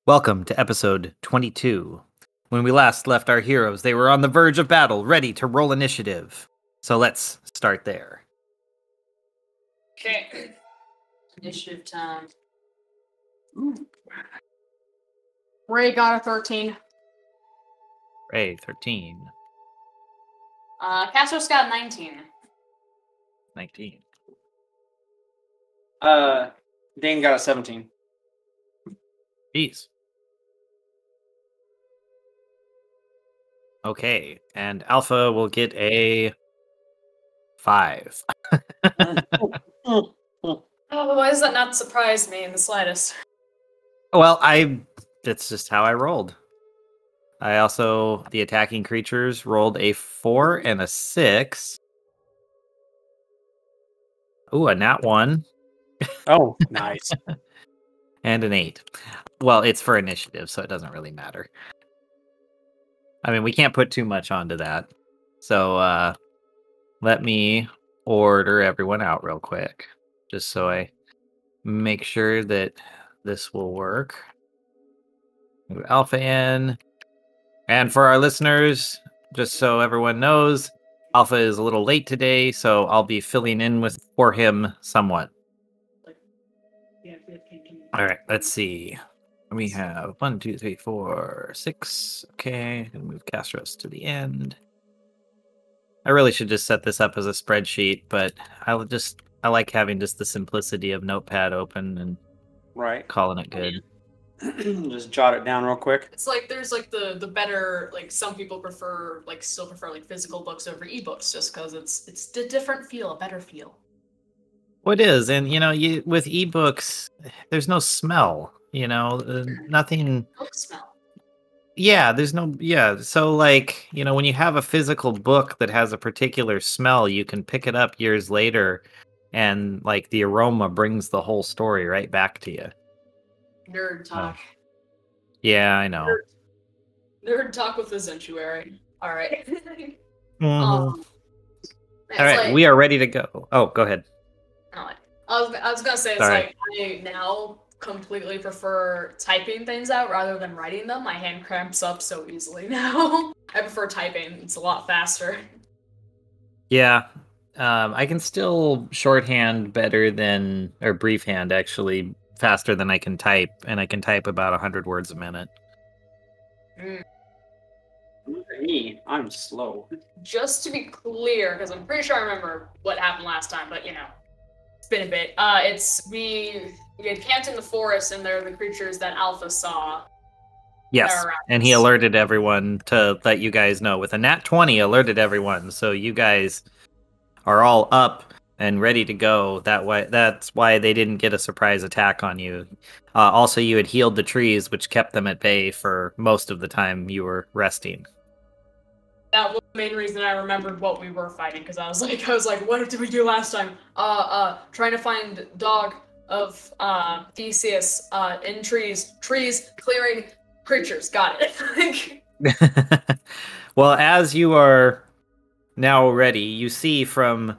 Welcome to episode 22. When we last left our heroes, they were on the verge of battle, ready to roll initiative. So let's start there. Okay. Initiative time. Ray got a 13. Ray, 13. Castro's got a 19. 19. Dane got a 17. Jeez. Okay, and Alpha will get a 5. Oh, why does that not surprise me in the slightest? Well, that's just how I rolled. I also, the attacking creatures rolled a 4 and a 6. Ooh, a nat 1. Oh, nice. And an 8. Well, it's for initiative, so it doesn't really matter. I mean, we can't put too much onto that. So let me order everyone out real quick, just so I make sure that this will work. Move Alpha in. And for our listeners, just so everyone knows, Alpha is a little late today, so I'll be filling in for him somewhat. All right, let's see. We have 1, 2, 3, 4, 6. Okay, gonna move Castros to the end. I really should just set this up as a spreadsheet, but I like having just the simplicity of Notepad open and calling it good. Just jot it down real quick. It's like there's like the better, like some people still prefer like physical books over ebooks just because it's a different feel, a better feel. Well, it is, and with ebooks, there's no smell. Nothing. Book smell. Yeah, there's no. Yeah, so when you have a physical book that has a particular smell, you can pick it up years later, and the aroma brings the whole story right back to you. Nerd talk. Yeah, I know. Nerd talk with Azentuary. All right. All right, we are ready to go. Oh, go ahead. I was gonna say I now completely prefer typing things out rather than writing them. My hand cramps up so easily now. I prefer typing. It's a lot faster. Yeah. I can still shorthand better than, or briefhand actually, faster than I can type, and I can type about 100 words a minute. Me, I'm slow. Just to be clear, because I'm pretty sure I remember what happened last time, but it's been a bit. We had camped in the forest, and there are the creatures that Alpha saw. Yes, and he alerted everyone to let you guys know. With a nat 20, alerted everyone, so you guys are all up and ready to go. That's why they didn't get a surprise attack on you. Also, you had healed the trees, which kept them at bay for most of the time you were resting. That was the main reason I remembered what we were fighting, because I was like, what did we do last time? Trying to find dog of Theseus in trees, clearing creatures. Got it. Well, as you are now ready, you see from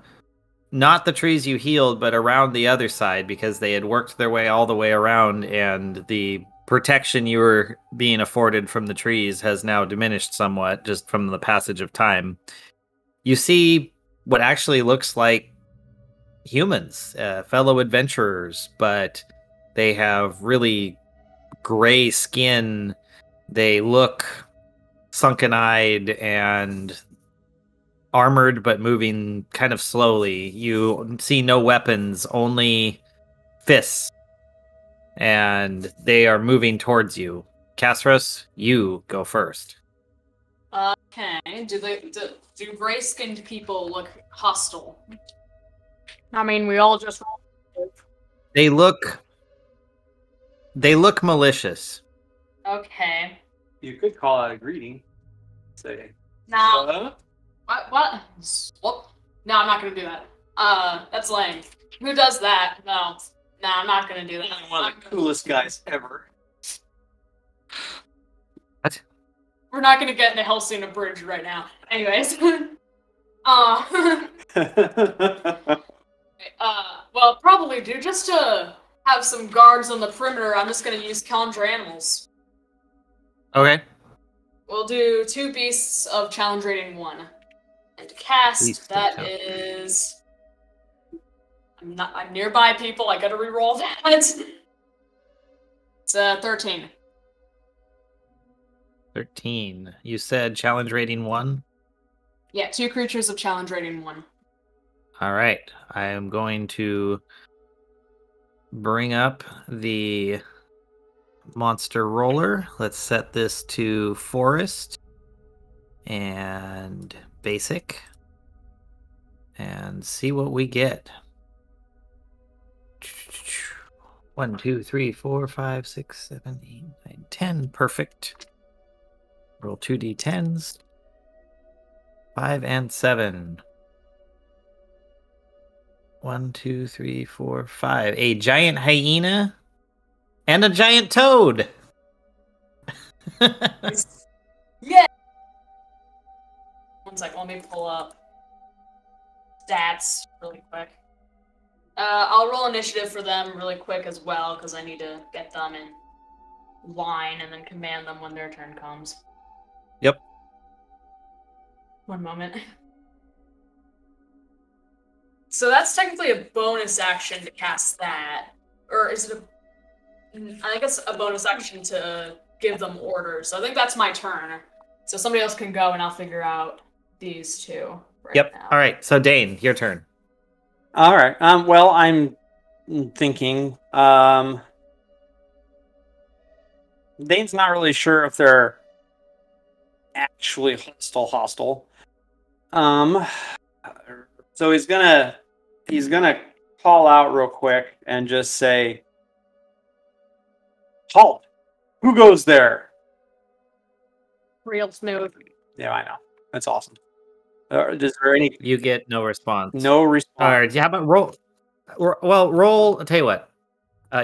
not the trees you healed, but around the other side, because they had worked their way all the way around, and the protection you were being afforded from the trees has now diminished somewhat just from the passage of time. You see what actually looks like humans, fellow adventurers, but they have really gray skin. They look sunken-eyed and armored, but moving kind of slowly. You see no weapons, only fists. And they are moving towards you. Castros, you go first. Okay. Do gray-skinned people look hostile? I mean, we all just. They look malicious. Okay. You could call out a greeting. Say. No. What? No, I'm not gonna do that. That's lame. Who does that? No. No, I'm not gonna do that. One of the coolest guys ever. What? We're not gonna get into Helsing Bridge right now. Anyways. Well, probably do. Just to have some guards on the perimeter, I'm just gonna use conjure animals. Okay. We'll do 2 beasts of challenge rating 1. And to cast, Beasts of that challenge. is... I'm nearby, people. I gotta reroll that. It's 13. 13. You said challenge rating 1? Yeah, 2 creatures of challenge rating 1. All right. I am going to bring up the monster roller. Let's set this to forest and basic and see what we get. 1, 2, 3, 4, 5, 6, 7, 8, 9, 10. Perfect. Roll 2d10s. 5 and 7. 1, 2, 3, 4, 5. A giant hyena and a giant toad. Yeah! One sec, let me pull up stats really quick. I'll roll initiative for them really quick as well, because I need to get them in line and then command them when their turn comes. Yep. One moment. So that's technically a bonus action to cast that. Or is it I guess a bonus action to give them orders. So I think that's my turn. So somebody else can go and I'll figure out these two right now. All right. So Dane, your turn. All right. Well, I'm thinking. Dane's not really sure if they're actually hostile. So he's gonna call out real quick and just say, "Halt! Who goes there?" Real smooth. Yeah, I know. That's awesome. Is there any? You get no response. No response. All right. How about roll? Well, roll. I'll tell you what.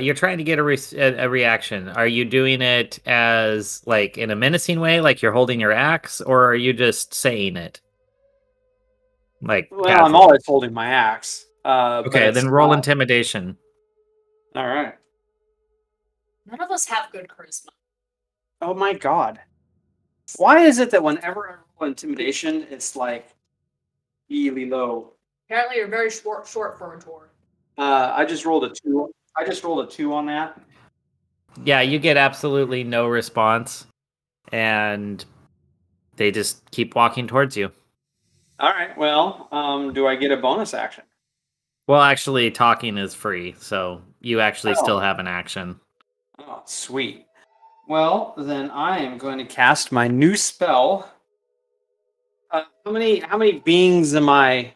You're trying to get a reaction. Are you doing it as like in a menacing way, like you're holding your axe, or are you just saying it? Like, Well, casual? I'm always holding my axe. Okay, then roll intimidation. All right. None of us have good charisma. Oh my god. Why is it that whenever I roll intimidation, it's like really low? Apparently you're very short for a dwarf. I just rolled a 2. I just rolled a 2 on that. Yeah, you get absolutely no response, and they just keep walking towards you. All right. Well, do I get a bonus action? Well, actually, talking is free, so you actually still have an action. Oh, sweet. Well, then I am going to cast my new spell. How many beings am I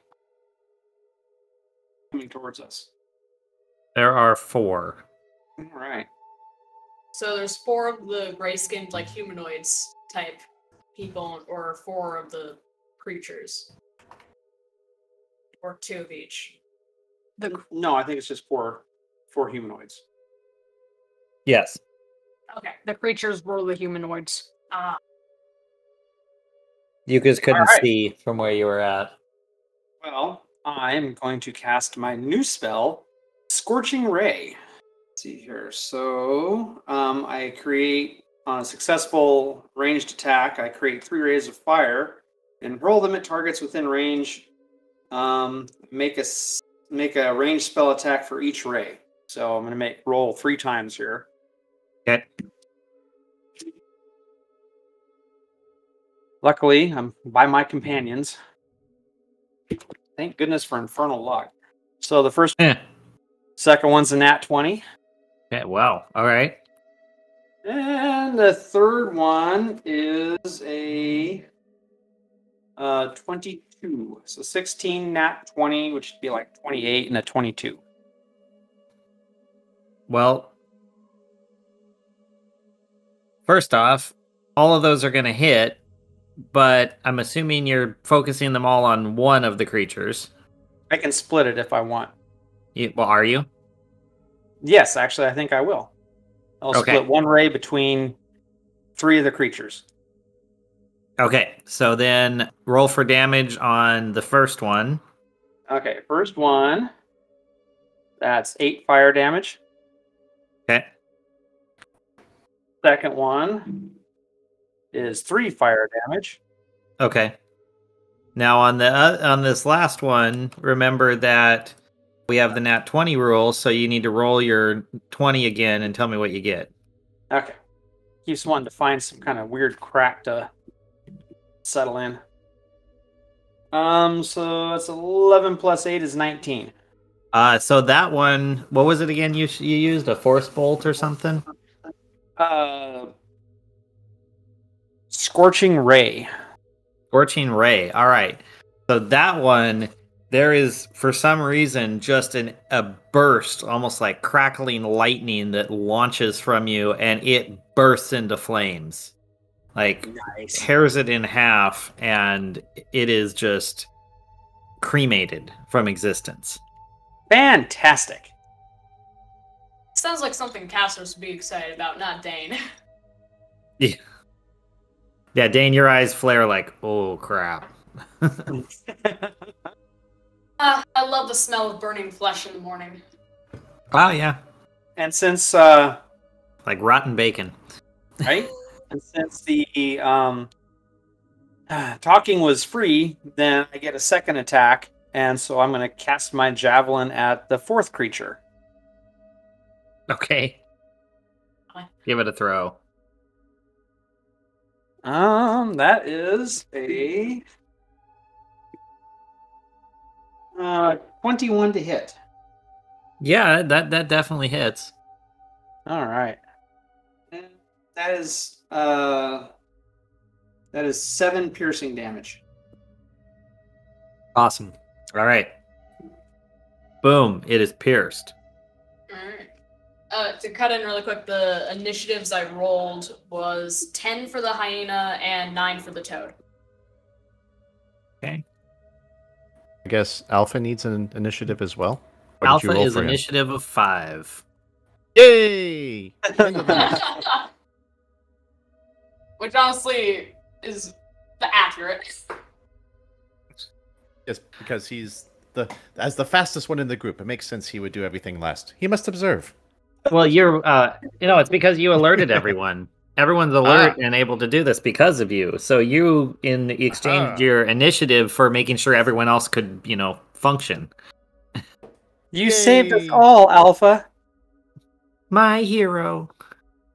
coming towards us? There are 4. All right. So there's 4 of the gray-skinned, like, humanoids type people, or 4 of the creatures. Or 2 of each. No, I think it's just 4 humanoids. Yes. Okay, the creatures were the humanoids. You just couldn't Alright. see from where you were at. Well, I'm going to cast my new spell, Scorching Ray. Let's see here. So, I create, on a successful ranged attack, I create 3 rays of fire and hurl them at targets within range. Make a ranged spell attack for each ray. So I'm going to roll 3 times here. Okay. Luckily, I'm by my companions. Thank goodness for infernal luck. So the second one's a nat 20. Yeah, wow. All right. And the third one is a 22. So 16 nat 20, which would be like 28, and a 22. Well, first off, all of those are going to hit, but I'm assuming you're focusing them all on one of the creatures. I can split it if I want. Well, are you? Yes, actually, I think I will. I'll split 1 ray between 3 of the creatures. Okay, so then roll for damage on the first one. Okay, first one. That's 8 fire damage. Okay. Second one. is 3 fire damage. Okay. Now on this last one, remember that we have the nat 20 rule, so you need to roll your 20 again and tell me what you get. Okay. Keeps wanting to find some kind of weird crack to settle in. So that's 11 plus 8 is 19. So that one, what was it again? You used a force bolt or something? Scorching Ray. Scorching Ray. All right. So that one, there is for some reason just a burst, almost like crackling lightning that launches from you, and it bursts into flames, like Nice. tears it in half, and it is just cremated from existence. Fantastic. Sounds like something casters would be excited about, not Dane. Yeah, Dane, your eyes flare like, oh crap. I love the smell of burning flesh in the morning. Oh yeah, And since like rotten bacon. right? And since the talking was free, then I get a second attack, and so I'm going to cast my javelin at the 4th creature. Okay. Give it a throw. That is a 21 to hit. Yeah, that definitely hits. All right. And that is 7 piercing damage. Awesome. All right. Boom, it is pierced. Alright. To cut in really quick, the initiatives I rolled was 10 for the hyena and 9 for the toad. Okay. I guess Alpha needs an initiative as well. What did you Alpha roll is for him? initiative of 5. Yay! End of the- Which honestly is accurate. Yes, because he's as the fastest one in the group. It makes sense he would do everything last. He must observe. Well, you're it's because you alerted everyone. Everyone's alert and able to do this because of you. So you exchanged your initiative for making sure everyone else could, function. You saved us all, Alpha. My hero.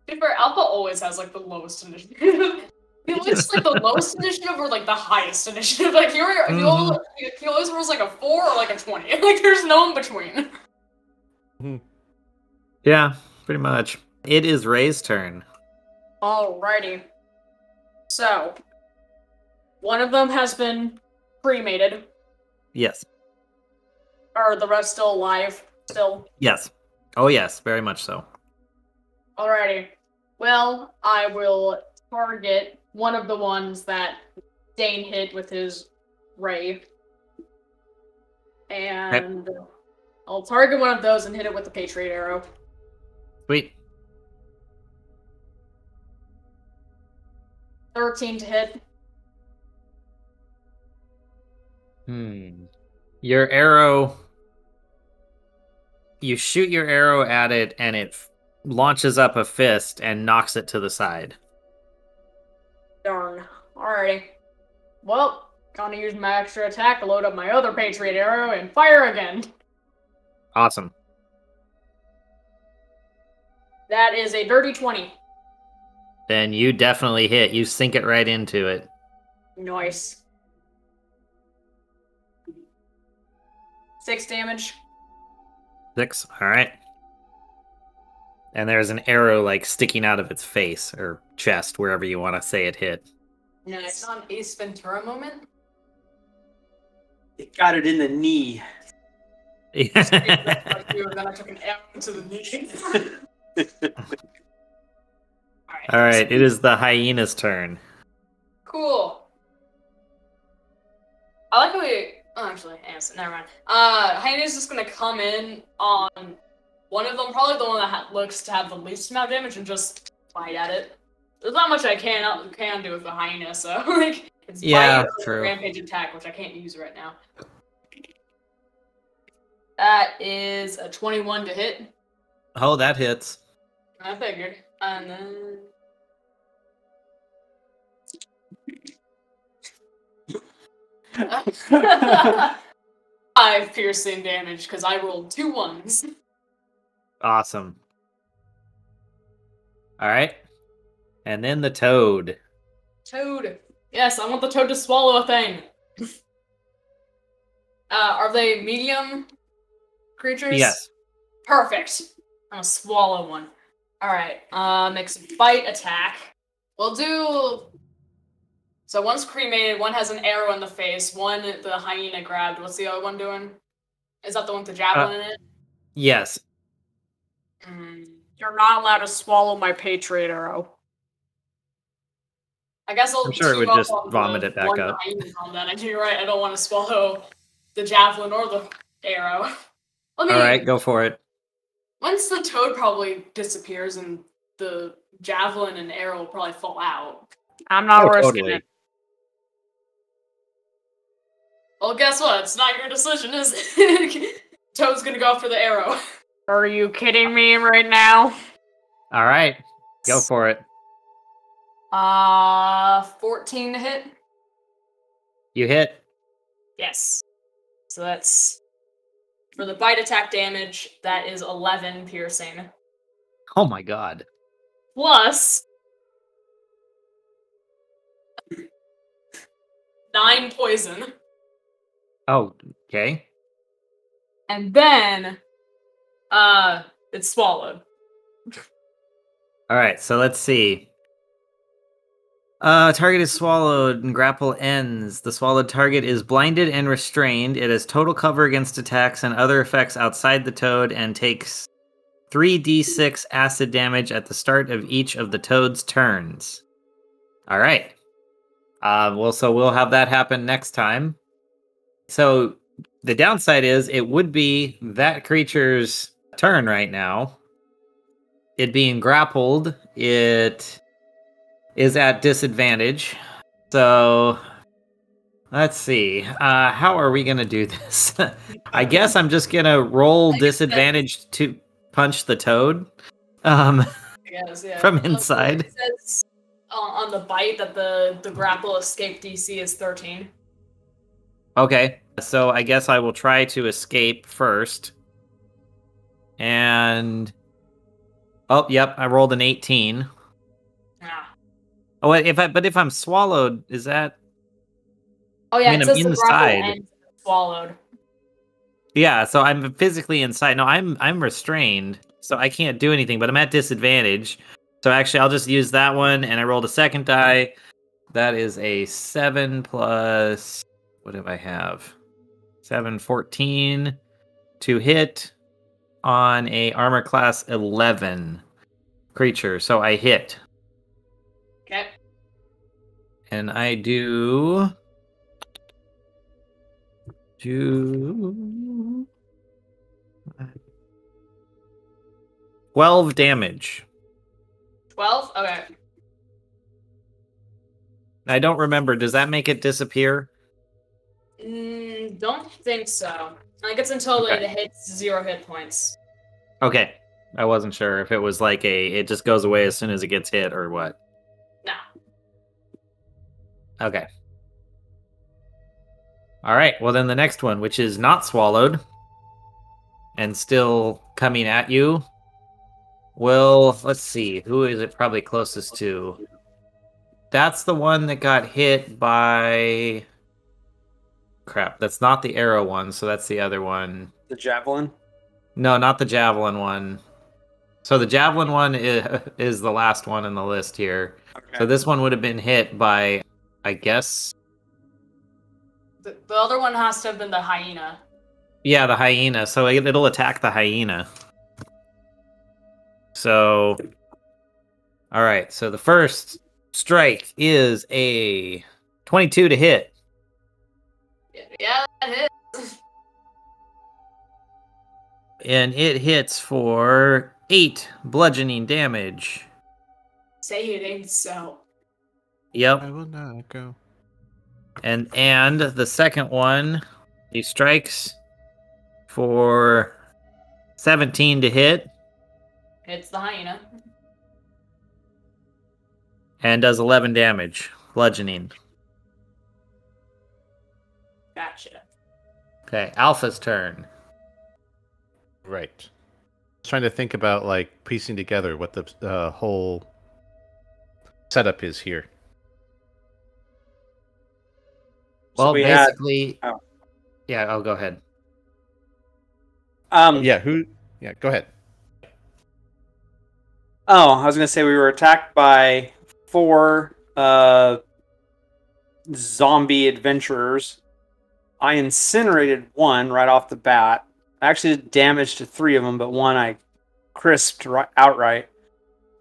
To be fair, Alpha always has like the lowest initiative. He always like the lowest initiative or like the highest initiative. Like he always rolls like a 4 or like a 20. Like there's no in between. Yeah, pretty much. It is Ray's turn. Alrighty. So, one of them has been cremated. Yes. Are the rest still alive? Still? Yes. Oh, yes, very much so. Alrighty. Well, I will target one of the ones that Dane hit with his ray. And I'll target one of those and hit it with the Patriot arrow. Sweet. 13 to hit. Your arrow... You shoot your arrow at it, and it launches up a fist and knocks it to the side. Darn. Alrighty. Well, gonna use my extra attack to load up my other Patriot arrow and fire again. Awesome. That is a dirty 20. Then you definitely hit. You sink it right into it. Nice. 6 damage. 6. All right. And there's an arrow like sticking out of its face or chest, wherever you want to say it hit. Nice. Not an Ace Ventura moment. It got it in the knee. Then I took an arrow to the knee. All right, it is the hyena's turn. Cool. I like how we... Oh, actually, never mind. Hyena's just gonna come in on one of them, probably the one that looks to have the least amount of damage, and just bite at it. There's not much I can do with the hyena, so like it's bite or rampage attack, which I can't use right now. That is a 21 to hit. Oh, that hits. I figured. And then 5 piercing damage because I rolled 2 ones. Awesome. All right. And then the toad. Toad. Yes, I want the toad to swallow a thing. Are they medium creatures? Yes. Perfect. I'm gonna swallow one. Alright, makes a bite attack. We'll do... So one's cremated, one has an arrow in the face, one the hyena grabbed. What's the other one doing? Is that the one with the javelin in it? Yes. You're not allowed to swallow my Patriot arrow. I guess I'll I'm sure it would team up just on vomit the it back one up. hyena on that. And you're right, I don't want to swallow the javelin or the arrow. All right, go for it. Once the toad probably disappears and the javelin and arrow will probably fall out. I'm not risking it. Well, guess what? It's not your decision, is it? Toad's gonna go for the arrow. Are you kidding me right now? All right, go for it. 14 to hit? You hit. Yes. So that's... For the bite attack damage, that is 11 piercing. Oh my god. Plus... 9 poison. Oh, okay. And then... it's swallowed. All right, so let's see. Target is swallowed and grapple ends. The swallowed target is blinded and restrained. It has total cover against attacks and other effects outside the toad and takes 3d6 acid damage at the start of each of the toad's turns. All right. So we'll have that happen next time. So the downside is it would be that creature's turn right now. It being grappled, it is at disadvantage. So let's see. How are we going to do this? I guess I'm just going to roll disadvantage to punch the toad Yes, yeah. from inside. It says on the bite that the grapple escape DC is 13. Okay, so I guess I will try to escape first. And... Oh, yep, I rolled an 18. Ah. Oh, if I'm swallowed, is that... Oh yeah, I mean, it says I'm the grapple inside. ends swallowed. Yeah, so I'm physically inside. No, I'm restrained, so I can't do anything, but I'm at disadvantage. So actually, I'll just use that one, and I rolled a second die. That is a 7 plus... What do I have? 7, 14 to hit on a armor class 11 creature. So I hit. Okay. And I do 12 damage. 12? Okay. I don't remember. Does that make it disappear? Don't think so. I think it's until Okay. it hits 0 hit points. Okay. I wasn't sure if it was like it just goes away as soon as it gets hit or what. No. Okay. All right. Well, then the next one, which is not swallowed and still coming at you. Well, let's see. Who is it probably closest to? That's the one that got hit by... Crap, that's not the arrow one, so that's the other one. The javelin? No, not the javelin one. So the javelin one is the last one in the list here. Okay. So this one would have been hit by, I guess... The other one has to have been the hyena. Yeah, the hyena. So it'll attack the hyena. So... Alright, so the first strike is a 22 to hit. Yeah, that hits. And it hits for 8 bludgeoning damage. Say it ain't so. Yep. I will not go. And the second one, he strikes for 17 to hit. It's the hyena. And does 11 damage. Bludgeoning. at you. Okay, Alpha's turn. Right. Trying to think about like piecing together what the whole setup is here. So Well, we had. basically, Oh. yeah. I'll go ahead. Yeah, who? Yeah, go ahead. Oh, I was going to say we were attacked by 4 zombie adventurers. I incinerated one right off the bat. I actually did damage to 3 of them, but one I crisped outright.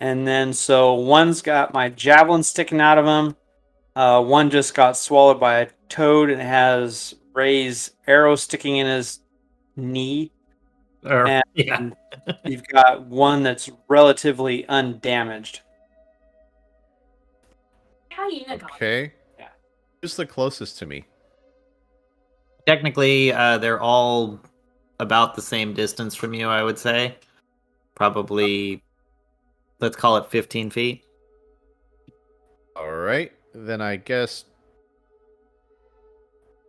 And then so one's got my javelin sticking out of him. One just got swallowed by a toad and has Ray's arrow sticking in his knee. And Yeah. you've got one that's relatively undamaged. Hyena got it. Okay. Yeah. Who's the closest to me? Technically, they're all about the same distance from you, I would say. Probably, let's call it 15 feet. All right. Then I guess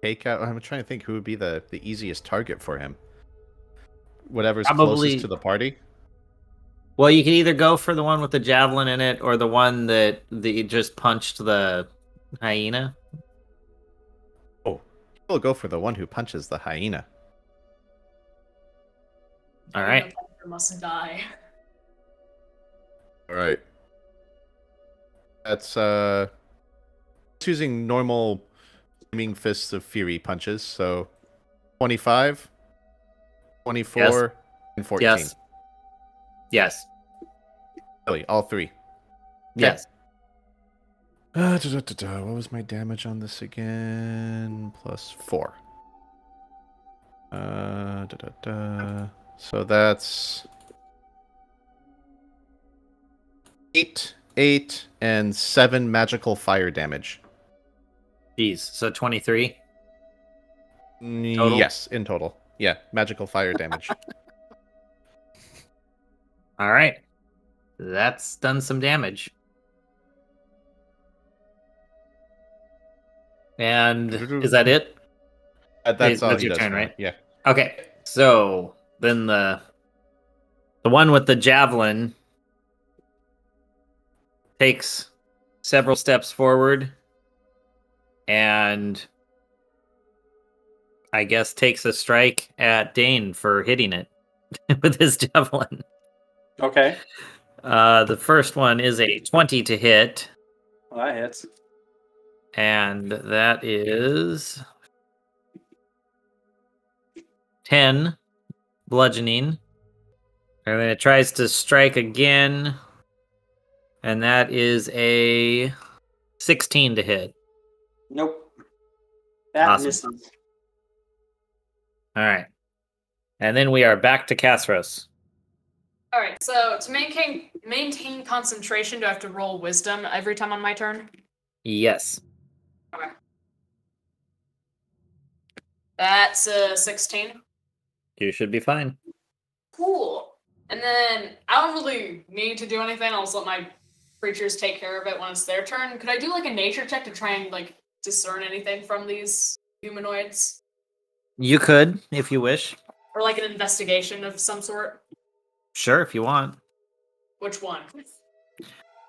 take out. I'm trying to think who would be the easiest target for him. Whatever's Probably- closest to the party. Well, you could either go for the one with the javelin in it or the one that just punched the hyena. We'll go for the one who punches the hyena. All right. Hyena must die. All right. That's it's using normal flaming fists of fury punches. So 25, 24, and 14. Yes. Yes. Really, all 3. Yes. What was my damage on this again? +4. So that's 8, and 7 magical fire damage. Jeez. So 23. Total? Yes, in total. Yeah, magical fire damage. All right. That's done some damage. And is that it? That's all That's he your does turn, for me. right? Yeah. Okay. So then the one with the javelin takes several steps forward and I guess takes a strike at Dane for hitting it with his javelin. Okay. The first one is a 20 to hit, Well, that hits. and that is 10 bludgeoning. And then it tries to strike again, and that is a 16 to hit. Nope. That Awesome. misses. All right. And then we are back to Casros. All right. So to maintain concentration, do I have to roll wisdom every time on my turn? Yes. Okay. That's 16. You should be fine. Cool. And then I don't really need to do anything. I'll just let my creatures take care of it when it's their turn. Could I do like a nature check to try and like discern anything from these humanoids? You could, if you wish. Or like an investigation of some sort? Sure, if you want. Which one?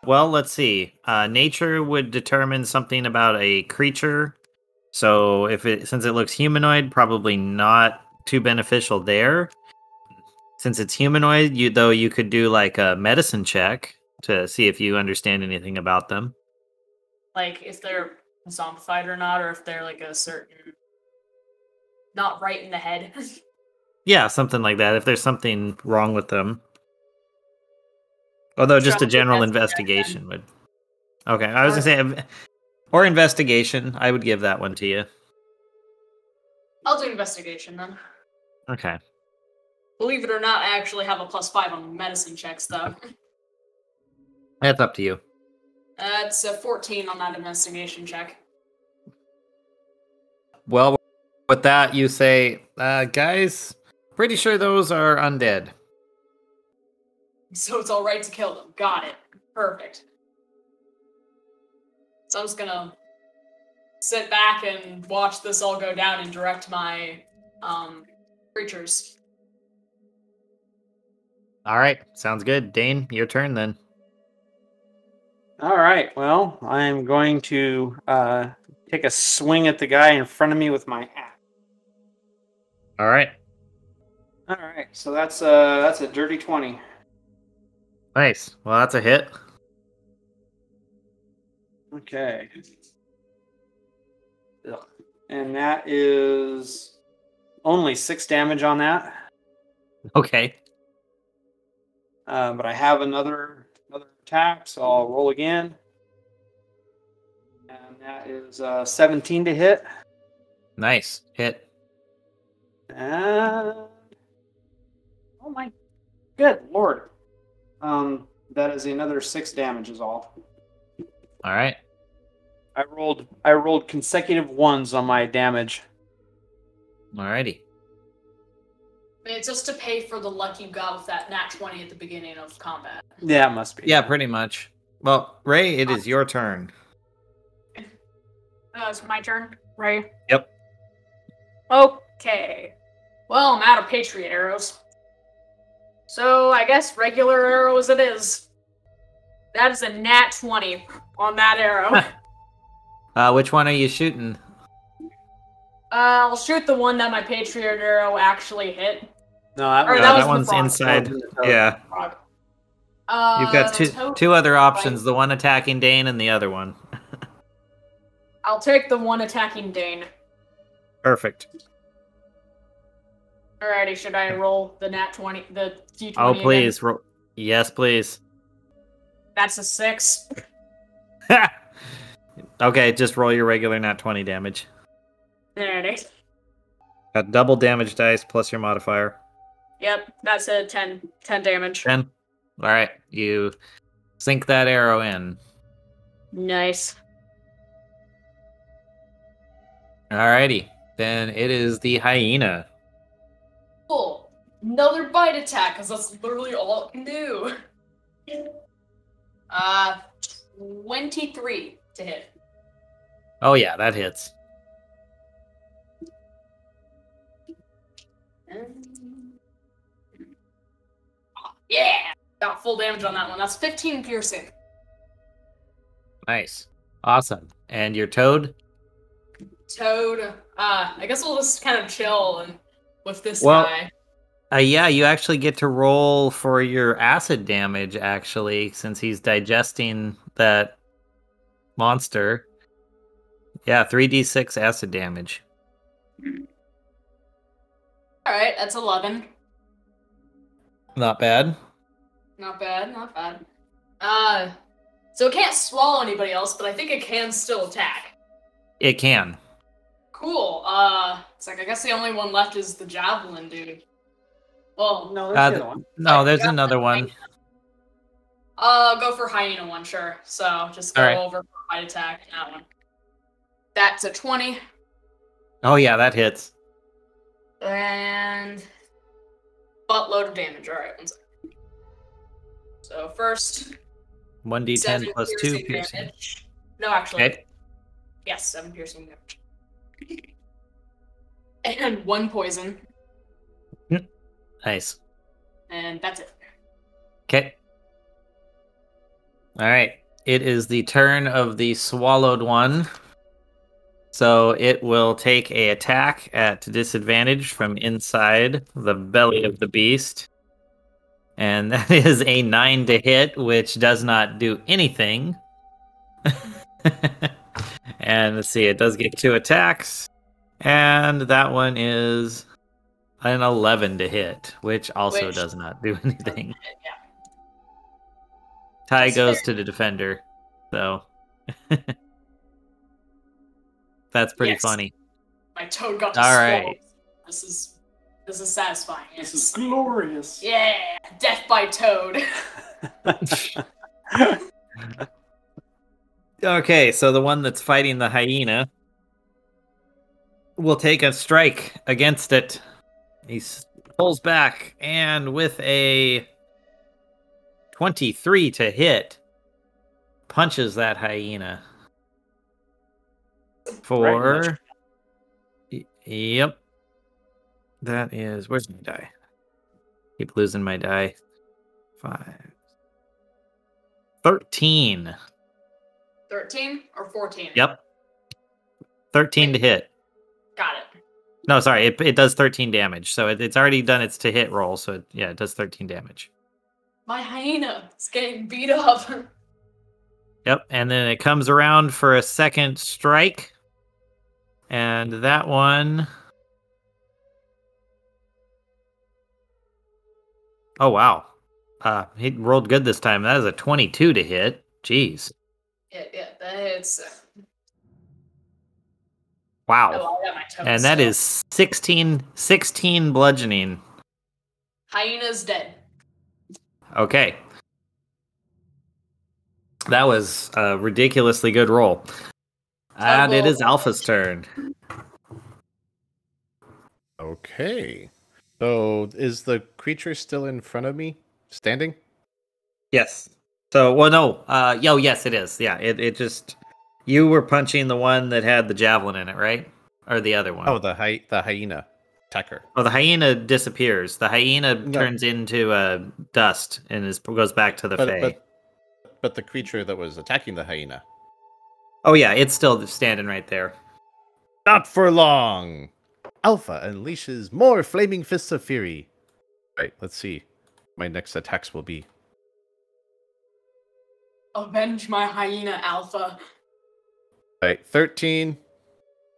Well, let's see. Nature would determine something about a creature. So since it looks humanoid, probably not too beneficial there. Since it's humanoid, you could do like a medicine check to see if you understand anything about them. Like if they're zombified or not, or if they're like a certain not right in the head. Yeah, something like that. If there's something wrong with them. Although just a general investigation would. Okay, I was gonna say, or investigation. I would give that one to you. I'll do investigation then. Okay. Believe it or not, I actually have a +5 on medicine checks though. That's up to you. It's a 14 on that investigation check. Well, with that, you say, guys, pretty sure those are undead. So it's alright to kill them. Got it. Perfect. So I'm just gonna sit back and watch this all go down and direct my creatures. All right, sounds good. Dane, your turn then. All right. Well, I'm going to take a swing at the guy in front of me with my axe. All right, All right. So that's a dirty 20. nice. Well, that's a hit. Okay. Ugh. And that is only 6 damage on that. Okay. But I have another attack, so I'll roll again. And that is 17 to hit. Nice hit. And oh my good lord. That is another 6 damage is all. All right. I rolled consecutive ones on my damage. Alrighty. I mean, it's just to pay for the luck you got with that nat 20 at the beginning of combat. Yeah, it must be. Yeah, pretty much. Well, Ray, it is your turn. It's my turn, right? Yep. Okay. Well, I'm out of Patriot arrows. So, I guess regular arrows it is. That is a nat 20 on that arrow. Which one are you shooting? I'll shoot the one that my Patriot arrow actually hit. No, that, Or was- that that was the one's frog. inside. Yeah. Frog. You've got toad- two other options, the one attacking Dane and the other one. I'll take the one attacking Dane. Perfect. Alrighty, should I roll the nat 20, the d20 Oh, again? please. Yes, please. That's a 6. Okay, just roll your regular nat 20 damage. There it is. Got double damage dice plus your modifier. Yep, that's a 10 damage. 10. All right, you sink that arrow in. Nice. Alrighty, then it is the hyena. Cool. Another bite attack, because that's literally all it can do. 23 to hit. Oh yeah, that hits. Yeah! Got full damage on that one. That's 15 piercing. Nice. Awesome. And your toad? Toad, I guess we'll just kind of chill and with this Well- guy. Yeah, you actually get to roll for your acid damage, actually, since he's digesting that monster. Yeah, 3d6 acid damage. Alright, that's 11. Not bad. Not bad, not bad. So it can't swallow anybody else, but I think it can still attack. It can. Cool. It's like I guess the only one left is the javelin dude. Well, no, that's the other one. No, there's another one. Go for hyena one, sure. So just go Alright. over for bite attack. That one. That's a 20, Oh yeah, that hits. and buttload of damage. All right, one second. So first, 1d10 7 plus 2 piercing. damage. No, actually, Okay. yes, 7 piercing damage, and 1 poison, Nice. and that's it. Okay. All right. It is the turn of the swallowed one. So it will take a attack at disadvantage from inside the belly of the beast. And that is a 9 to hit, which does not do anything. And let's see, it does get 2 attacks. And that one is an 11 to hit, which also Which- does not do anything. Yeah. Tie That's goes fair. to the defender, so that's pretty Yes. funny. My toad got to All swallow. right. This is satisfying. This Yes. is glorious. Yeah, death by toad. Okay, so the one that's fighting the hyena will take a strike against it. He pulls back, and with a 23 to hit, punches that hyena. for. Yep. That is. Where's my die? Keep losing my die. 5. 13. 13 or 14? Yep. 13 to hit. Got it. No, sorry. It does 13 damage. So it's already done its to hit roll. So it does 13 damage. My hyena is getting beat up. Yep. And then it comes around for a second strike. And that one. Oh, wow. He rolled good this time. That is a 22 to hit. Jeez. Yeah, that's. Wow. Oh, I got my toes And that still. is 16 bludgeoning. Hyena's dead. Okay. That was a ridiculously good roll. And it is Alpha's turn. Okay. So is the creature still in front of me? Standing? Yes. So, well, no. Yes, it is. Yeah, it just... You were punching the one that had the javelin in it, right? Or the other one? Oh, the hyena attacker. Oh, the hyena disappears. The hyena No. turns into dust and goes back to the Fae. But the creature that was attacking the hyena. Oh, yeah, it's still standing right there. Not for long! Alpha unleashes more flaming fists of fury. Right, let's see. My next attacks will be. Avenge my hyena, Alpha. Right, 13,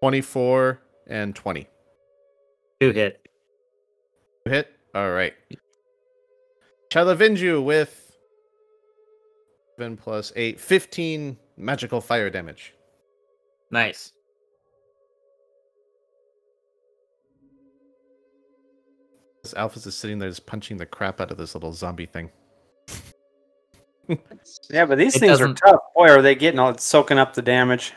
24, and 20. 2 hit. Hit? Alright. Shall avenge you with 7 plus 8, 15 magical fire damage. Nice. This Alphys is sitting there just punching the crap out of this little zombie thing. Yeah, but these It things are doesn't- tough. Boy, are they getting all soaking up the damage.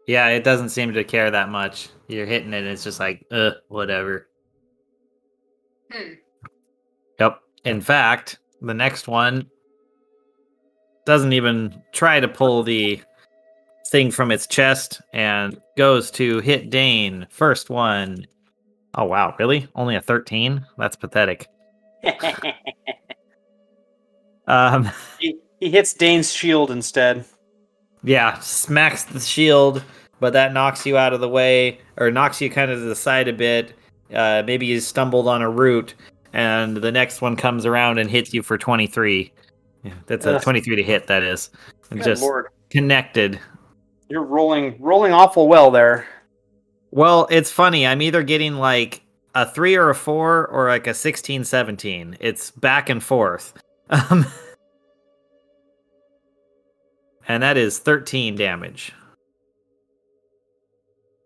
Yeah, it doesn't seem to care that much. You're hitting it, and it's just like, whatever. Yep. In fact, the next one doesn't even try to pull the thing from its chest and goes to hit Dane. First one. Oh, wow. Really? Only a 13? That's pathetic. He hits Dane's shield instead. Yeah, smacks the shield, but that knocks you out of the way, or knocks you kind of to the side a bit. Maybe you stumbled on a root, and the next one comes around and hits you for 23. Yeah, that's a 23 to hit, that is. Good Just Lord. connected. You're rolling awful well there. Well, it's funny. I'm either getting like a 3 or a 4 or like a 16, 17. It's back and forth. And that is 13 damage.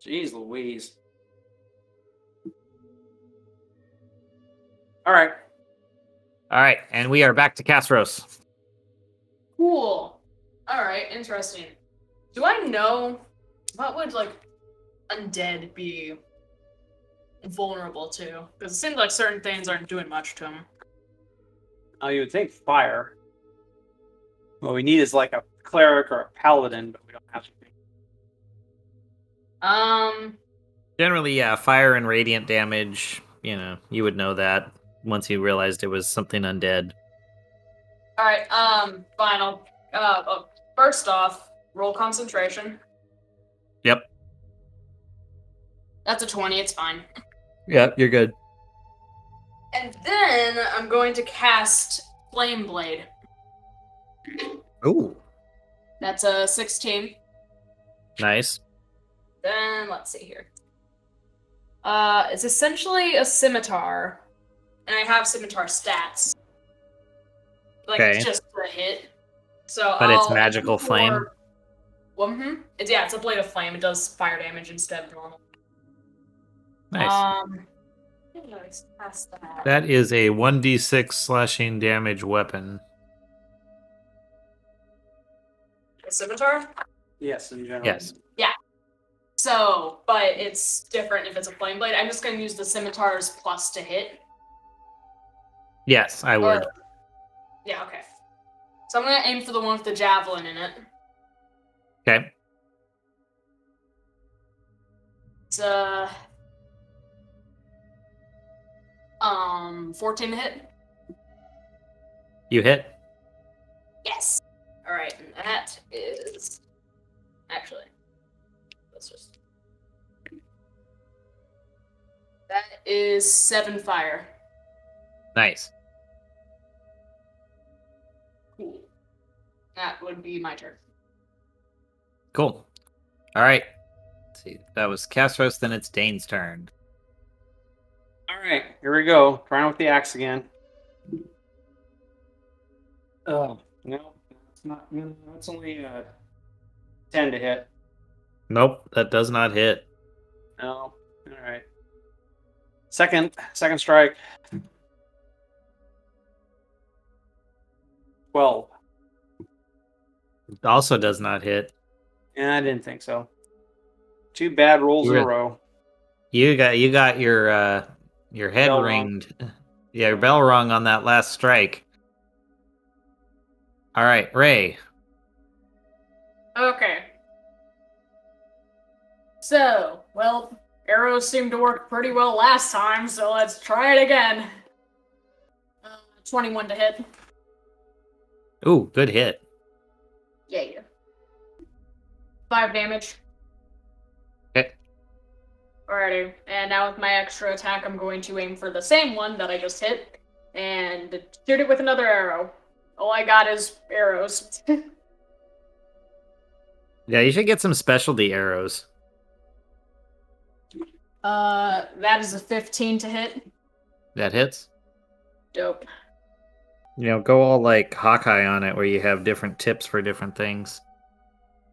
Jeez Louise. All right. All right, and we are back to Castros. Cool. Alright, interesting. Do I know what would, like, undead be vulnerable to? Because it seems like certain things aren't doing much to them. Oh, you would think fire. What we need is like a cleric or a paladin, but we don't have to. Generally, yeah, fire and radiant damage, you would know that once you realized it was something undead. Alright, fine. First off, roll concentration. Yep. That's a 20, it's fine. Yep, you're good. And then I'm going to cast Flame Blade. Ooh. That's a 16. Nice. Then, let's see here. It's essentially a scimitar. And I have scimitar stats. Like, Okay. it's just a hit. So But it's I'll magical aim for- flame? Well, it's a blade of flame. It does fire damage instead of normal. Nice. How do I cast that? That is a 1d6 slashing damage weapon. A scimitar? Yes, in general. Yes. So, but it's different if it's a flame blade. I'm just going to use the scimitar's plus to hit. Yes, I would. Yeah, okay. So I'm going to aim for the one with the javelin in it. Okay. It's 14 to hit. You hit. Yes. All right, and that is actually. Let's just. That is 7 fire. Nice. Cool. That would be my turn. Cool. All right. Let's see. That was Castros, then it's Dane's turn. All right, here we go. Trying with the axe again. Oh, no, it's not. No, it's only 10 to hit. Nope, that does not hit. No. All right. Second strike. 12. Also does not hit. Yeah, I didn't think so. 2 bad rolls in a You're- row. You got your head Bell ringed. Yeah, your bell rung on that last strike. All right, Ray. Okay. So, well, arrows seemed to work pretty well last time, so let's try it again. 21 to hit. Ooh, good hit. Yeah. 5 damage. Okay. Alrighty, and now with my extra attack, I'm going to aim for the same one that I just hit, and shoot it with another arrow. All I got is arrows. Yeah, you should get some specialty arrows. That is a 15 to hit. That hits. Dope. You know, go all like Hawkeye on it, where you have different tips for different things.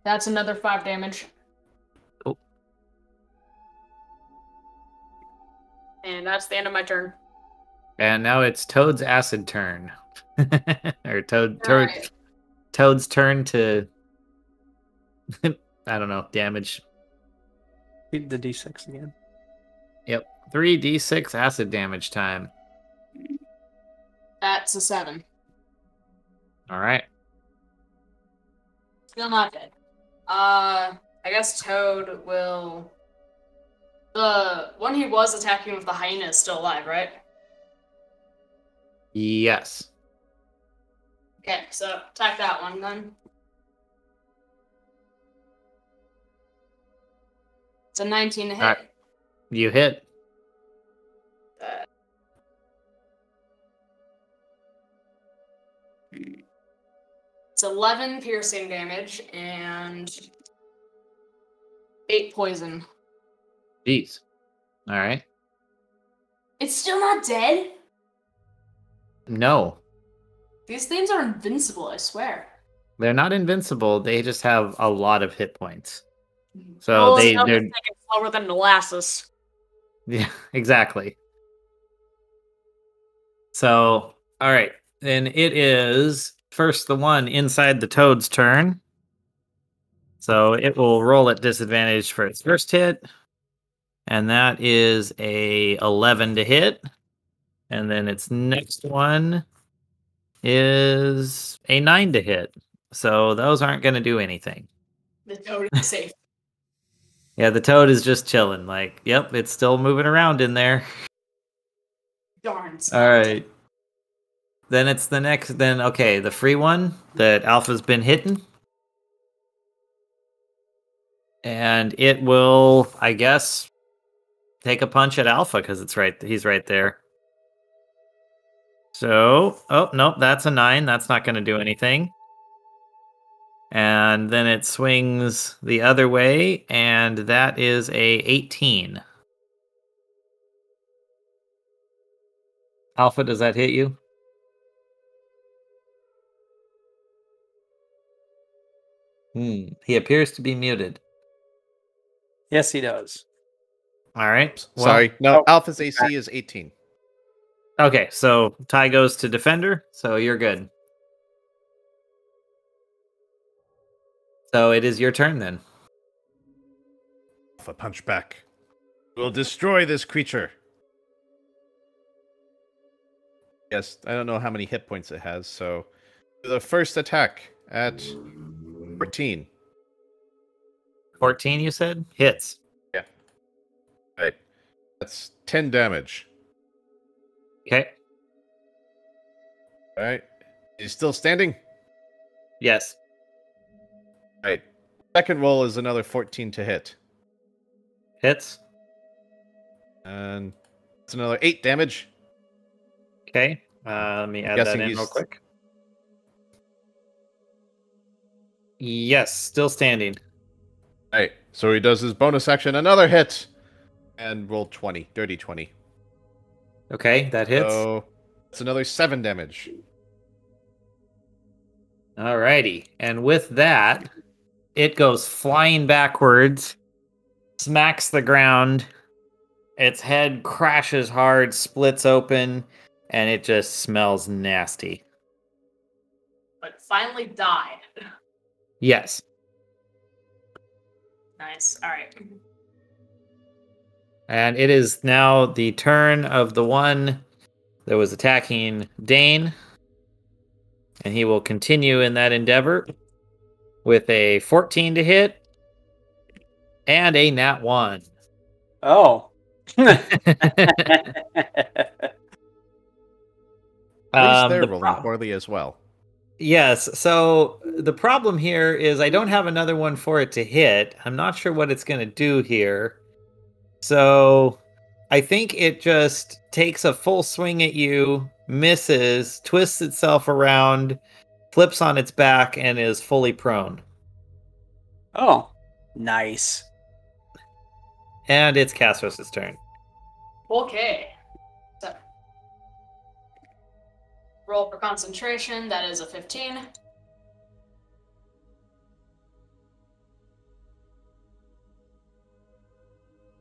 That's another 5 damage. Oh. And that's the end of my turn. And now it's Toad's acid turn. Or Alright. Toad's turn to I don't know, damage. Hit the d6 again. Yep. 3d6 acid damage time. That's a 7. Alright. Still not dead. I guess Toad will... The one he was attacking with the hyena is still alive, right? Yes. Okay, so attack that one then. It's a 19 to hit. Alright. You hit. It's 11 piercing damage and 8 poison. Jeez. Alright. It's still not dead? No. These things are invincible, I swear. They're not invincible, they just have a lot of hit points. So Well, they're taking slower than molasses. yeah, exactly. So, all right. Then it is first the one inside the Toad's turn. So it will roll at disadvantage for its first hit. And that is a 11 to hit. And then its next one is a 9 to hit. So those aren't going to do anything. The Toad is safe. Yeah, the Toad is just chilling. Like, yep, it's still moving around in there. Darn. All right. Then it's the next. Then okay, the free one that Alpha's been hitting, and it will, I guess, take a punch at Alpha because it's right. He's right there. So, oh nope, that's a 9. That's not going to do anything. And then it swings the other way, and that is a 18. Alpha, does that hit you? He appears to be muted. Yes, he does. All right. Well, Sorry. No, oh. Alpha's AC is 18. Okay, so Ty goes to defender, so you're good. So it is your turn then. Alpha punch back. We'll destroy this creature. Yes, I don't know how many hit points it has, so the first attack at 14. 14, you said? Hits. Yeah. That's 10 damage. Okay. All right. He's still standing? Yes. All right. Second roll is another 14 to hit. Hits. And it's another 8 damage. Okay. Let me add that guessing in he's- real quick. Yes, still standing. All right. So he does his bonus action, another hit. And roll 20. Dirty 20. Okay, that hits. So it's another 7 damage. Alrighty. And with that, it goes flying backwards, smacks the ground, its head crashes hard, splits open, and it just smells nasty. But finally died. Yes. Nice. All right. And it is now the turn of the one that was attacking Dane. And he will continue in that endeavor with a 14 to hit and a nat 1. Oh. At least they're The rolling poorly as well. Yes, so the problem here is I don't have another one for it to hit. I'm not sure what it's going to do here. So I think it just takes a full swing at you, misses, twists itself around, flips on its back, and is fully prone. Oh. Nice. And it's Cassos' turn. Okay. So, roll for concentration. That is a 15.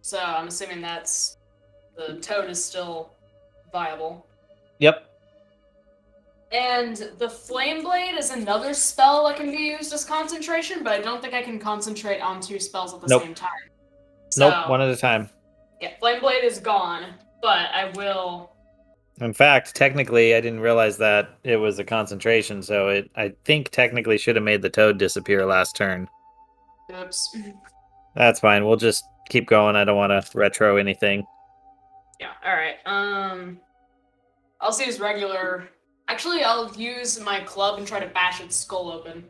So I'm assuming that's the toad is still viable. Yep. And the flame blade is another spell that can be used as concentration, but I don't think I can concentrate on 2 spells at the Nope. same time. So, Nope, one at a time. yeah, flame blade is gone, but I will. In fact, technically, I didn't realize that it was a concentration, so I think technically should have made the toad disappear last turn. Oops. That's fine. We'll just keep going. I don't want to retro anything. Yeah. All right. I'll just use regular. Actually, I'll use my club and try to bash its skull open.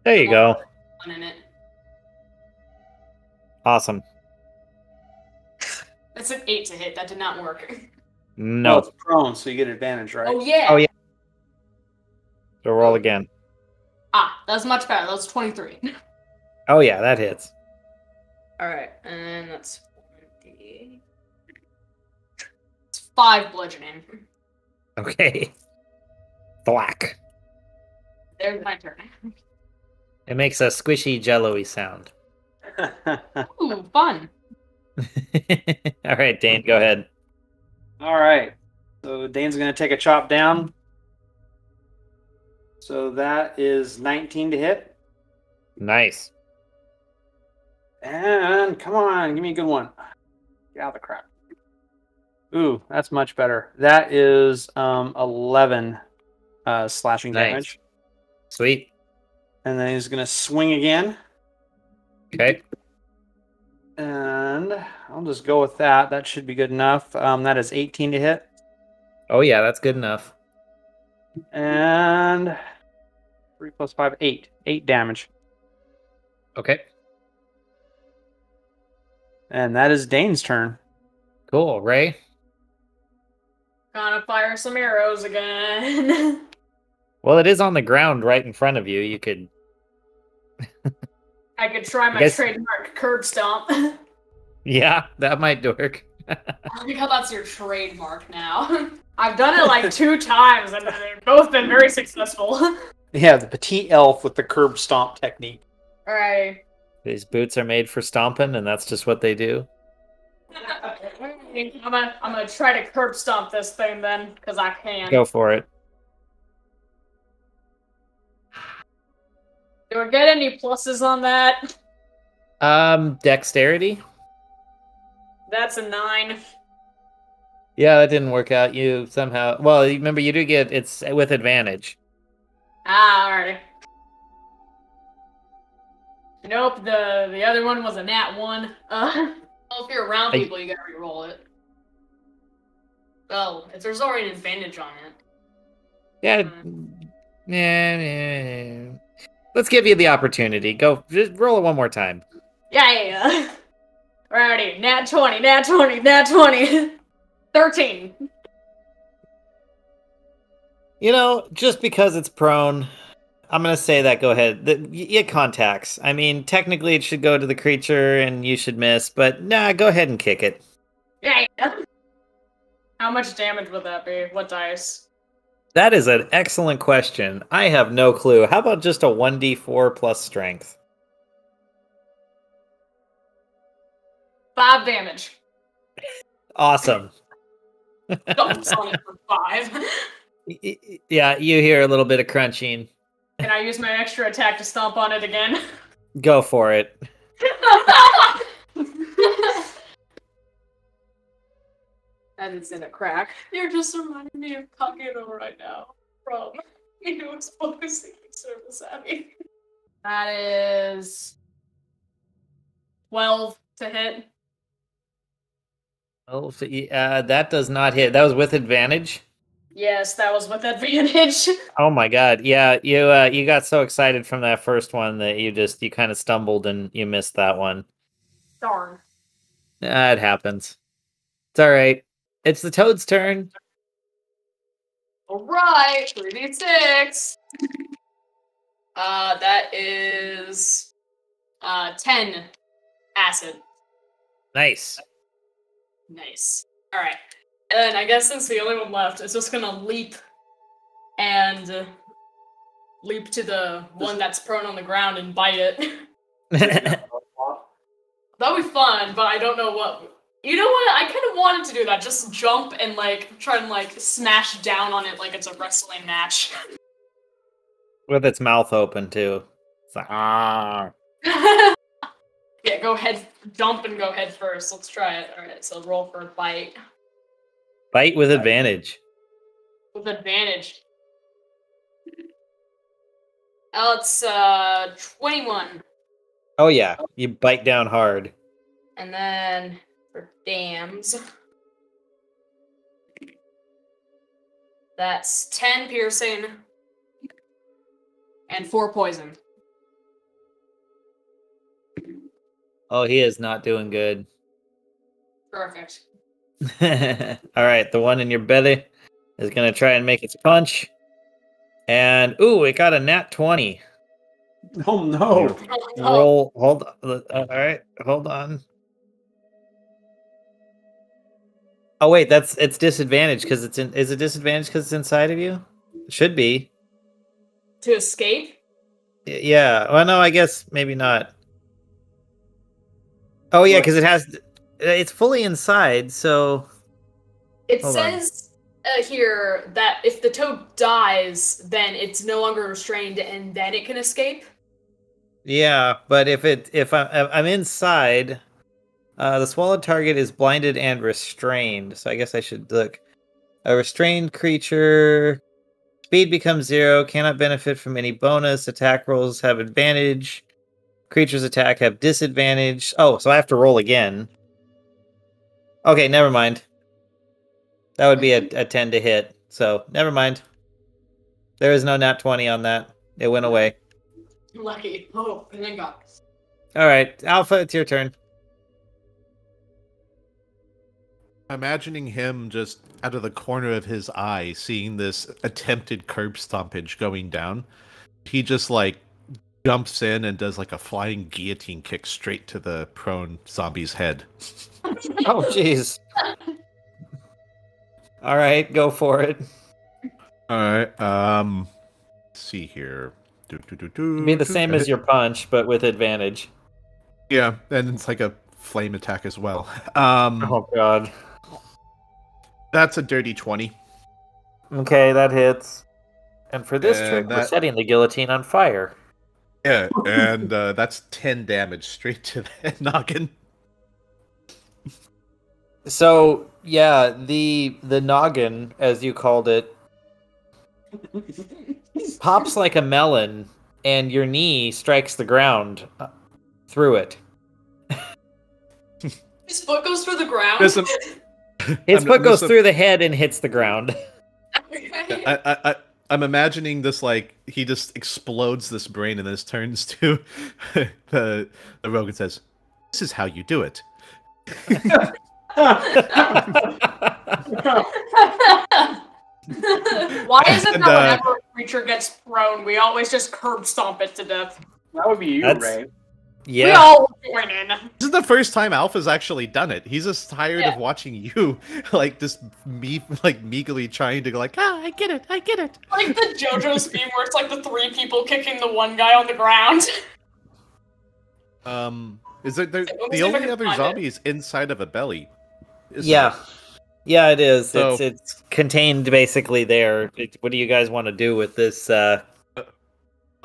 There you go. One in it. Awesome. That's an 8 to hit. That did not work. No, No. it's prone, so you get advantage, right? Oh yeah. Oh, yeah. So roll again. Ah, that's much better. That's 23. Oh, yeah, that hits. All right, and that's 20. It's 5 bludgeoning. Okay. Thwack. There's my turn. It makes a squishy, jello-y sound. Ooh, fun. All right, Dane, go ahead. All right. So Dane's going to take a chop down. So that is 19 to hit. Nice. And come on, give me a good one. Get out of the crap. Ooh, that's much better. That is 11 slashing Nice. damage. Sweet. And then he's going to swing again. Okay. And I'll just go with that. That should be good enough. That is 18 to hit. Oh, yeah, that's good enough. And 3 plus 5, 8. 8 damage. Okay. And that is Dane's turn. Cool. Ray? Gonna fire some arrows again. Well, it is on the ground right in front of you. You could... I could try my guess- trademark curb stomp. Yeah, that might work. I think how that's your trademark now. I've done it like 2 times, and they've both been very successful. Yeah, the petite elf with the curb stomp technique. All right. These boots are made for stomping, and that's just what they do. I'm gonna try to curb stomp this thing then, because I can. Go for it. Do I get any pluses on that? Dexterity? That's a 9. Yeah, that didn't work out. You somehow... Well, remember, you do get... It's with advantage. Ah, alright. Nope, the other one was a nat 1. Well, if you're around people, you gotta re-roll it. Well, if there's already an advantage on it. Yeah. Yeah. Let's give you the opportunity. Go, just roll it one more time. Yeah. Alrighty, nat 20, nat 20, nat 20. 13. You know, just because it's prone, I'm gonna say that. Go ahead. It contacts. I mean, technically, it should go to the creature, and you should miss. But nah, go ahead and kick it. Yeah. How much damage would that be? What dice? That is an excellent question. I have no clue. How about just a 1d4 plus strength? 5 damage. Awesome. Don't on it for 5. Yeah, you hear a little bit of crunching. Can I use my extra attack to stomp on it again? Go for it. That is in a crack. You're just reminding me of Kagero right now. From he was focusing service at me. That is 12 to hit. Oh, so that does not hit. That was with advantage. Yes, that was with advantage. Oh my god! Yeah, you got so excited from that first one that you kind of stumbled and you missed that one. Darn. It happens. It's all right. It's the toad's turn. All right, 3d6. That is 10 acid. Nice. Nice. All right. And I guess since the only one left, it's just gonna leap and leap to the one that's prone on the ground and bite it. That'd be fun, but I don't know what. You know what? I kind of wanted to do that. Just jump and like try and like smash down on it like it's a wrestling match. With its mouth open too. It's like, ah. Yeah, go head, jump and go head first. Let's try it. All right, so roll for a bite. Bite with advantage. With advantage. Oh, it's 21. Oh yeah, you bite down hard. And then for dams, that's 10 piercing and 4 poison. Oh, he is not doing good. Perfect. All right, the one in your belly is gonna try and make its punch. And ooh, it got a nat 20. Oh no! Roll. Hold on. All right, hold on. Oh wait, it's disadvantage because it's in. Is it disadvantage because it's inside of you? It should be. To escape? Yeah. Well, no, I guess maybe not. Oh yeah, because it has. It's fully inside, so. It Hold says here that if the toad dies, then it's no longer restrained, and then it can escape. Yeah, but if I'm inside, the swallowed target is blinded and restrained. So I guess I should look. A restrained creature, speed becomes 0, cannot benefit from any bonus. Attack rolls have advantage. Creatures attack have disadvantage. Oh, so I have to roll again. Okay, never mind. That would be a 10 to hit. So never mind. There is no nat 20 on that. It went away. Lucky. Oh, thank God. All right, Alpha, it's your turn. Imagining him just out of the corner of his eye, seeing this attempted curb stompage going down, he just like jumps in and does like a flying guillotine kick straight to the prone zombie's head. Oh, jeez. All right, go for it. All right. Let's see here. It'd be the same as your punch, but with advantage. Yeah, and it's like a flame attack as well. Oh god. That's a dirty 20. Okay, that hits. And for this And trick, we're setting the guillotine on fire. Yeah, and that's 10 damage straight to the noggin. So yeah, the noggin, as you called it, pops like a melon, and your knee strikes the ground through it. His foot goes through the ground. His I'm- foot goes this- through the head and hits the ground. I'm imagining this like he just explodes this brain and this turns to the rogue and says, "This is how you do it." Why is it And, that whenever a creature gets prone, we always just curb stomp it to death? That would be you, That's- Ray. We Yeah. all join in. This is the first time Alpha's actually done it. He's just tired Yeah. of watching you, like just meekly trying to go like, I get it. Like the JoJo's meme where it's like the 3 people kicking the one guy on the ground. Is it Let me the see if I only can other find zombie is inside of a belly? isn't Yeah. Yeah, it is. So- It's contained basically there. What do you guys want to do with this it? thing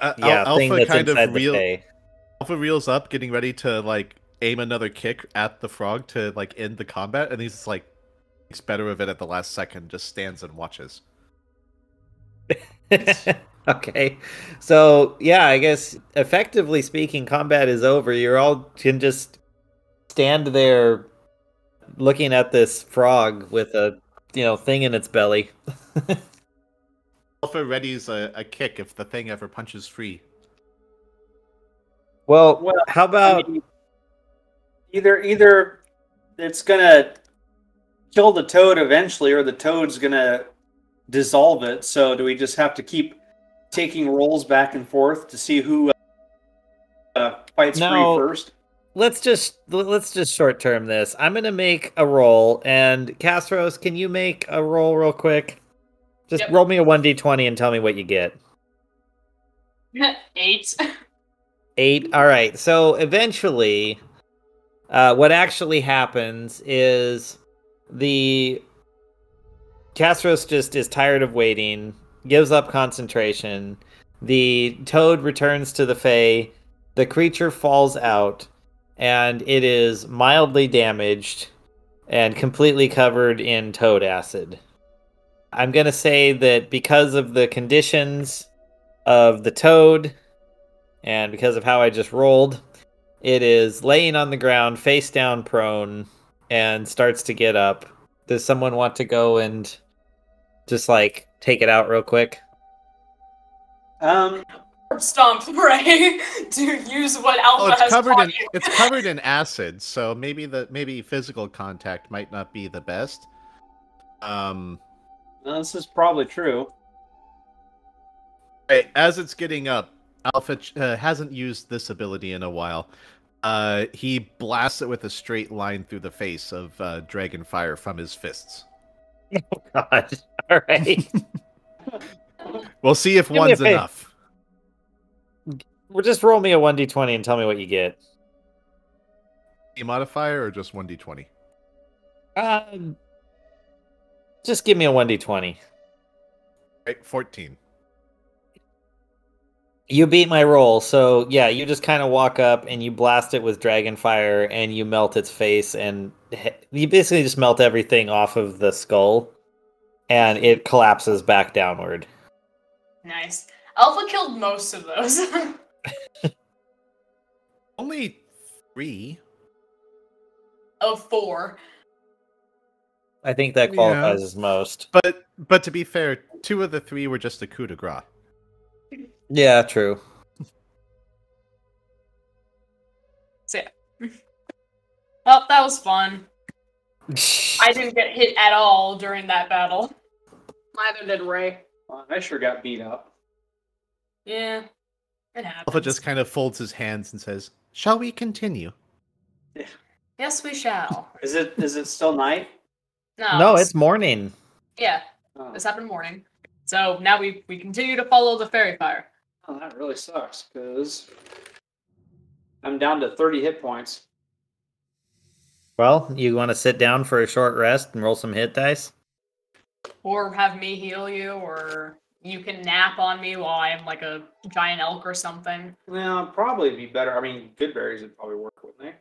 Alpha that's kind inside of the Fae? Alpha reels up, getting ready to like aim another kick at the frog to like end the combat, and he's just like thinks better of it at the last second, just stands and watches. Okay. So, yeah, I guess effectively speaking, combat is over. You're all can just stand there looking at this frog with a, thing in its belly. Alpha readies a kick if the thing ever punches free. Well, Well, how about I mean, either it's gonna kill the toad eventually, or the toad's gonna dissolve it. So do we just have to keep taking rolls back and forth to see who fights No. free first? let's just short term this. I'm gonna make a roll, and Castros, can you make a roll real quick? Just Yep. roll me a 1d20 and tell me what you get. 8. 8. All right. So eventually, what actually happens is the Castros just is tired of waiting, gives up concentration. The toad returns to the Fae. The creature falls out, and it is mildly damaged and completely covered in toad acid. I'm going to say that because of the conditions of the toad, and because of how I just rolled, it is laying on the ground, face down prone, and starts to get up. Does someone want to go and just take it out real quick? Stomp Ray to use what Alpha Oh, it's has covered taught in you. it's covered in acid, so maybe physical contact might not be the best. No, this is probably true. Right, as it's getting up, Alpha hasn't used this ability in a while. He blasts it with a straight line through the face of Dragonfire from his fists. Oh, God. All right. We'll see if me a one's favor. enough. Well, just roll me a 1d20 and tell me what you get. A modifier or just 1d20? Just give me a 1d20. Right, 14. You beat my roll, so yeah, you just kind of walk up and you blast it with Dragonfire and you melt its face, and you basically just melt everything off of the skull, and it collapses back downward. Nice. Alpha killed most of those. Only 3. of 4. I think that Yeah. qualifies as most. But to be fair, 2 of the 3 were just a coup de grace. Yeah, true. So yeah. Well, that was fun. I didn't get hit at all during that battle. Neither did Ray. I sure got beat up. Yeah, it happens. Alpha just kind of folds his hands and says, "Shall we continue?" Yes, we shall. Is it still night? No, it's morning. Yeah, Oh, this happened morning. So now we continue to follow the fairy fire. oh, that really sucks because I'm down to 30 hit points. Well, you want to sit down for a short rest and roll some hit dice? Or have me heal you, or you can nap on me while I'm like a giant elk or something. Well, probably be better. I mean, good berries would probably work, wouldn't they?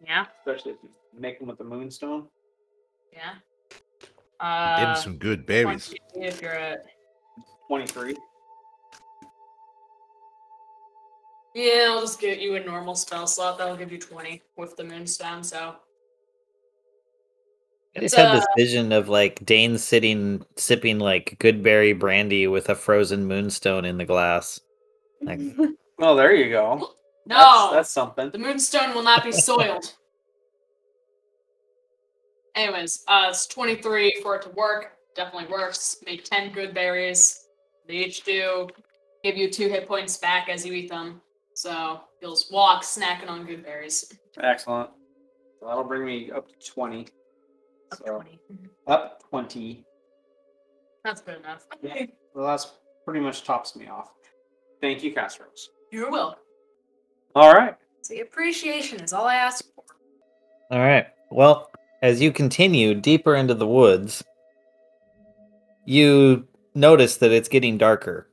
Yeah, Especially if you make them with the moonstone. yeah. Them some good berries. 20 if you're at 23. Yeah, I'll just get you a normal spell slot. That'll give you 20 with the moonstone, so. I just It's had this vision of like Dane sitting, sipping like good berry brandy with a frozen moonstone in the glass. Like, Well, there you go. no, That's something. the moonstone will not be soiled. Anyways, it's 23 for it to work. Definitely works. Make 10 good berries. They each do give you 2 hit points back as you eat them. So you'll just walk snacking on good berries. Excellent. So that'll bring me up to 20. Up So, 20. Up 20. That's good enough. Well, that's pretty much tops me off. Thank you, Castros. You're welcome. All right. See, appreciation is all I ask for. all right. Well, as you continue deeper into the woods, you notice that it's getting darker.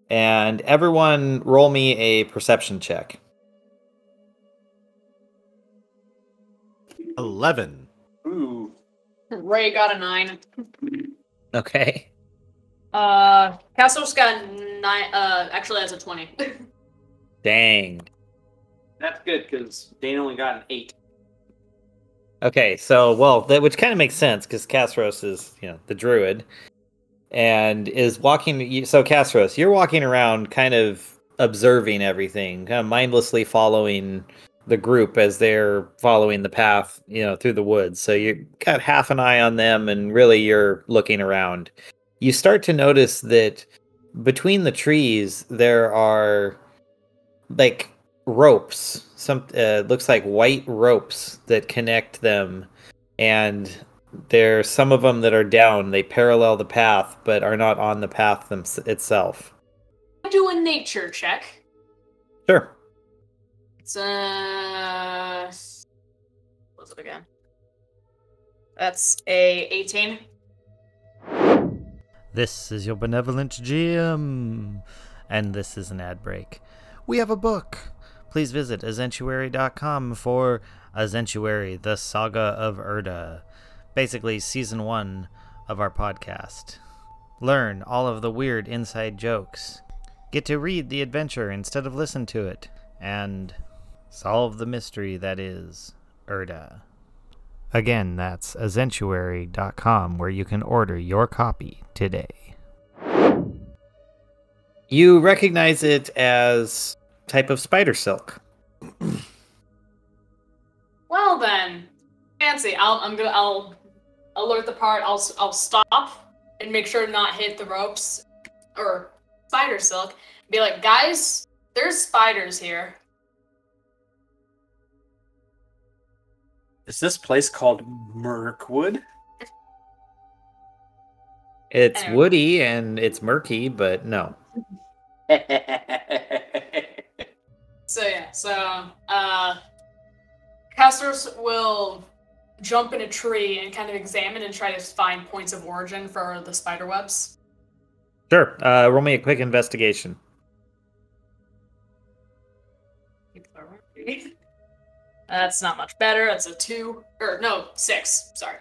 And everyone roll me a perception check. 11. Ooh. Ray got a 9. Okay. Castle's got 9. Actually has a 20. Dang. That's good because Dane only got an 8. Okay, so which kind of makes sense because Castros is, the druid, and is walking. So Castros, you're walking around, kind of observing everything, kind of mindlessly following the group as they're following the path, through the woods. So you got half an eye on them, and really you're looking around. You start to notice that between the trees there are like ropes, looks like white ropes that connect them, and there's some of them that are down. They parallel the path but are not on the path itself. Do a nature check. Sure. It's what's it again? That's a 18. This is your benevolent GM, and this is an ad break. We have a book. Please visit Azentuary.com for Azentuary, the Saga of Erda. Basically, season 1 of our podcast. Learn all of the weird inside jokes. Get to read the adventure instead of listen to it. And solve the mystery that is Erda. Again, that's Azentuary.com, where you can order your copy today. You recognize it as type of spider silk. Well then, fancy. I'll alert the part. I'll stop and make sure to not hit the ropes or spider silk. Be like, guys, there's spiders here. Is this place called Mirkwood? It's Anyway. woody and it's murky, but no. So Castros will jump in a tree and kind of examine and try to find points of origin for the spider webs. Sure. Roll me a quick investigation. That's not much better. That's a 2. Or no, 6. Sorry.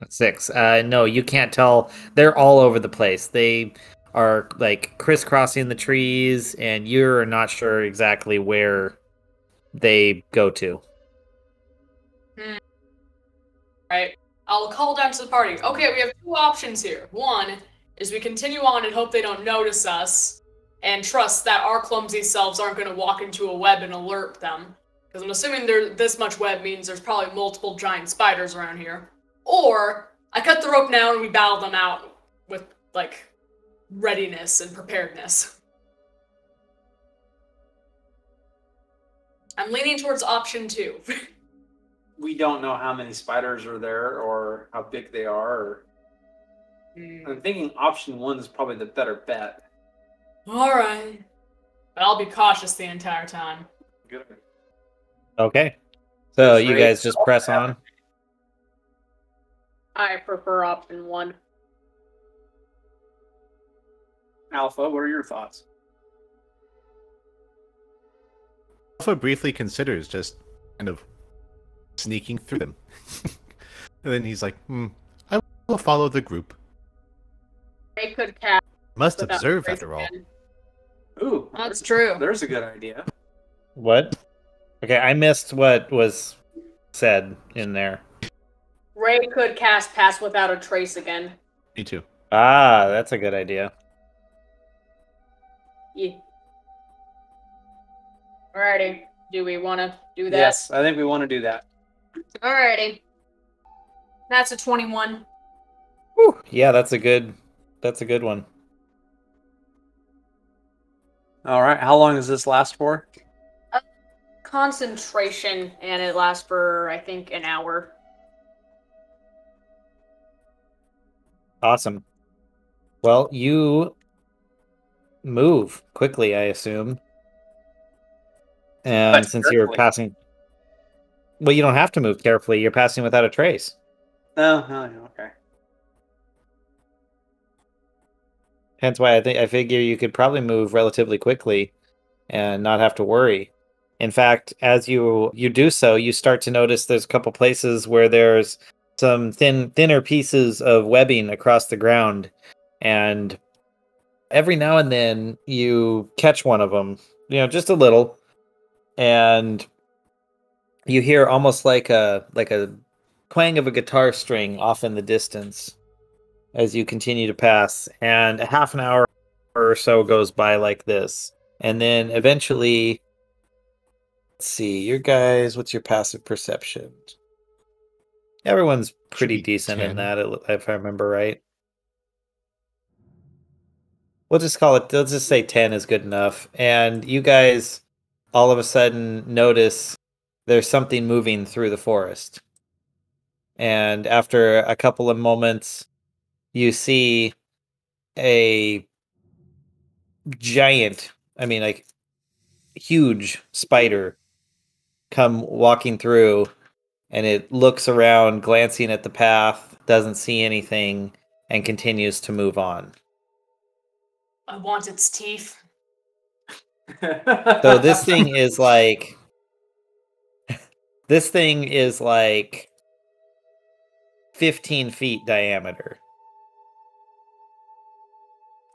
6. No, you can't tell. They're all over the place. They are like crisscrossing the trees, and you're not sure exactly where they go to. Right. I'll call down to the party. Okay, we have 2 options here. One is we continue on and hope they don't notice us, and trust that our clumsy selves aren't going to walk into a web and alert them. Because I'm assuming this much web means there's probably multiple giant spiders around here. Or I cut the rope now and we battle them out with, like, readiness and preparedness. I'm leaning towards option 2. We don't know how many spiders are there or how big they are. I'm thinking option 1 is probably the better bet. Alright. But I'll be cautious the entire time. Good. Okay. So That's you right. guys just press on. I prefer option 1. Alpha, what are your thoughts? Alpha briefly considers just kind of sneaking through them. And then he's like, I will follow the group. They could cast. Must without observe, raising after all. hand. Ooh, That's true. There's a good idea. What? Okay, I missed what was said in there. Ray could cast Pass Without a Trace again. Me too. Ah, that's a good idea. Yeah. Alrighty. Do we want to do that? Yes, I think we want to do that. Alrighty. That's a 21. Whew. Yeah, that's a good one. All right. How long does this last for? Concentration, and it lasts for, I think, an hour. Awesome. Well, you move quickly, I assume. And But since you're carefully. passing, well, you don't have to move carefully. You're passing without a trace. Oh, okay. Hence why I figure you could probably move relatively quickly and not have to worry. In fact, as you do so, you start to notice there's a couple places where there's some thinner pieces of webbing across the ground, and every now and then you catch one of them, just a little, and you hear almost like a twang of a guitar string off in the distance as you continue to pass, and a half an hour or so goes by like this, and then eventually, let's see, your guys, what's your passive perception? Everyone's pretty be decent 10. in that, if I remember right. We'll just call it, let's just say 10 is good enough. And you guys all of a sudden notice there's something moving through the forest. And after a couple of moments, you see a giant, like huge spider come walking through, and it looks around, glancing at the path, doesn't see anything, and continues to move on. I want its teeth. So this thing is like 15 feet diameter.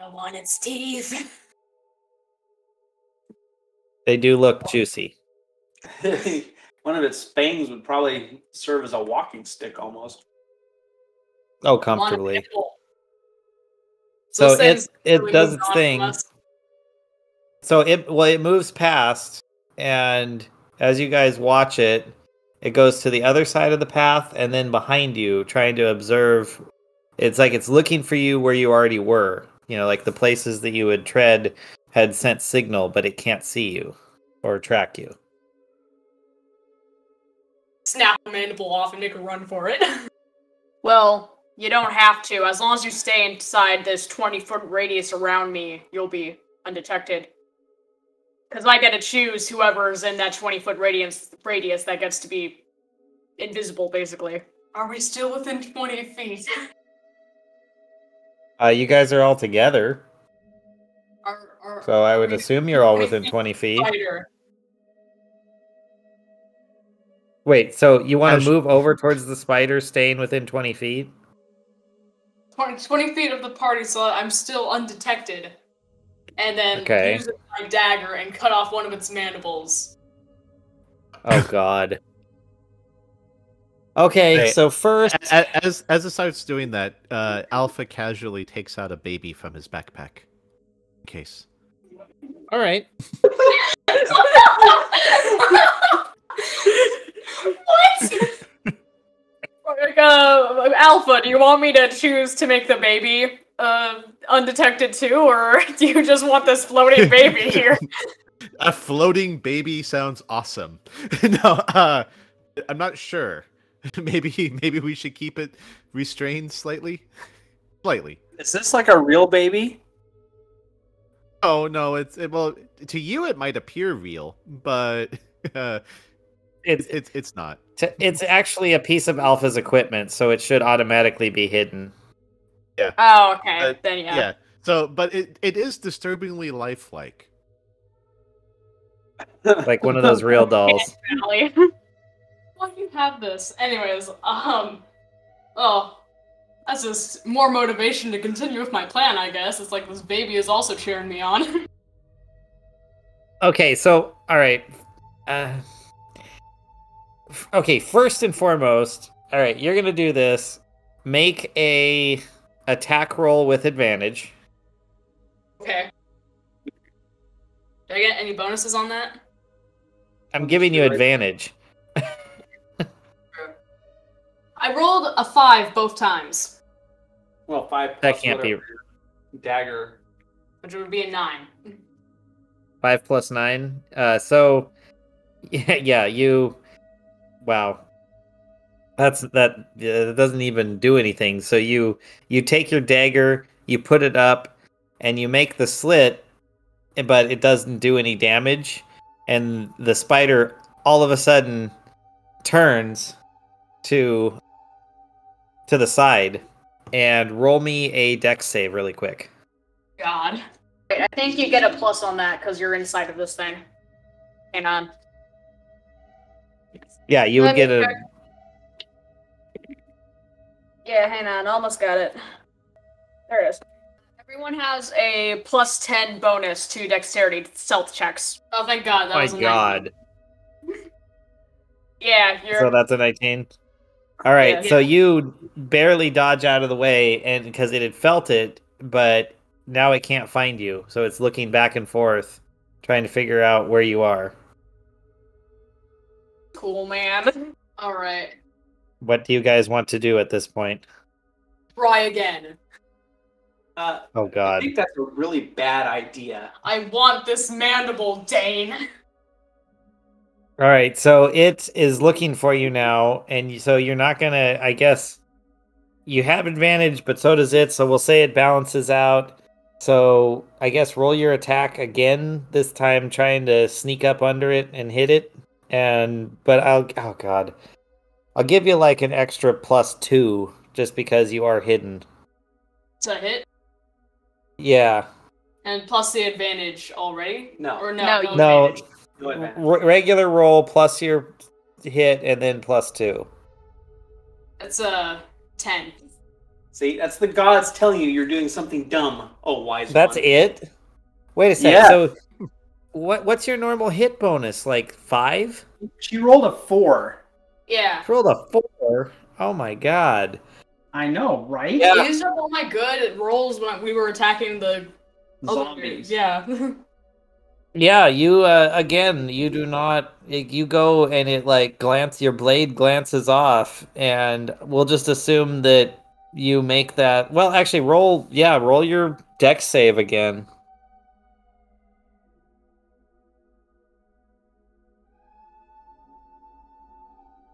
I want its teeth. They do look juicy. One of its fangs would probably serve as a walking stick almost. Oh, I want a comfortably. nipple. So Those things it really does moved its on thing. from us. So it moves past, and as you guys watch it, it goes to the other side of the path and then behind you, trying to observe. It's like it's looking for you where you already were. Like the places that you would tread had sent signal, but it can't see you or track you. Snap a mandible off and make a run for it. Well, you don't have to. As long as you stay inside this 20-foot radius around me, you'll be undetected. Because I get to choose whoever's in that 20-foot radius that gets to be invisible, basically. Are we still within 20 feet? You guys are all together, so I would we assume you're all 20 within feet 20 feet. Spider. Wait, so you want As- to move over towards the spider, staying within 20 feet? 20 feet of the party, so I'm still undetected. And then Okay. use my dagger and cut off one of its mandibles. Oh, God. Okay, Hey, so first... As it starts doing that, Alpha casually takes out a baby from his backpack. In case. All right. What? Alpha, do you want me to choose to make the baby undetected too, or do you just want this floating baby here? A floating baby sounds awesome. No, I'm not sure. Maybe we should keep it restrained slightly. Slightly. Is this like a real baby? Oh no, well, to you it might appear real, but it's not. It's actually a piece of Alpha's equipment, so it should automatically be hidden. Oh, okay. Then yeah. So, but it is disturbingly lifelike. Like one of those real dolls. Finally. Why do you have this? Anyways, that's just more motivation to continue with my plan, I guess. It's like this baby is also cheering me on. Okay, so, all right. Okay, first and foremost, all right, you're gonna do this. Make a attack roll with advantage. Okay. Do I get any bonuses on that? I'm giving you advantage. I rolled a 5 both times, Well, 5 That plus can't be whatever. Dagger. which would be a 9. 5 plus 9. So yeah, you. Wow, that doesn't even do anything. So you take your dagger, you put it up, and you make the slit, but it doesn't do any damage, and the spider all of a sudden turns to the side and roll me a dex save really quick. God. I think you get a plus on that because you're inside of this thing. Hang on. Yeah, you would get a. Yeah, hang on. Almost got it. There it is. Everyone has a plus 10 bonus to dexterity stealth checks. Oh, thank God. That My was a 9. God. Yeah, you're. So that's a 19. All right, Yeah. so you barely dodge out of the way, and because it had felt it, but now it can't find you, so it's looking back and forth, trying to figure out where you are. Cool, man. All right. What do you guys want to do at this point? Try again. Oh I God. think that's a really bad idea. I want this mandible, Dane. All right, so it is looking for you now, and so you're not gonna. I guess you have advantage, but so does it. So we'll say it balances out. So I guess roll your attack again. This time, trying to sneak up under it and hit it. But oh God, I'll give you like an extra +2 just because you are hidden. It's a hit. Yeah. And plus the advantage already? No. Or No, no, No. advantage. No advantage. Regular roll plus your hit and then +2. It's a 10. See, that's the gods telling you you're doing something dumb. Oh, wise That's one. it? Wait a second. Yeah. So what's your normal hit bonus? Like 5? She rolled a 4. Yeah. Rolled a 4. Oh my God. I know, right? Yeah. I used up all my good rolls when we were attacking the Zombies. Yeah. Yeah, you again, you do not you go and it like your blade glances off, and we'll just assume that you make that. Well, actually roll your dex save again.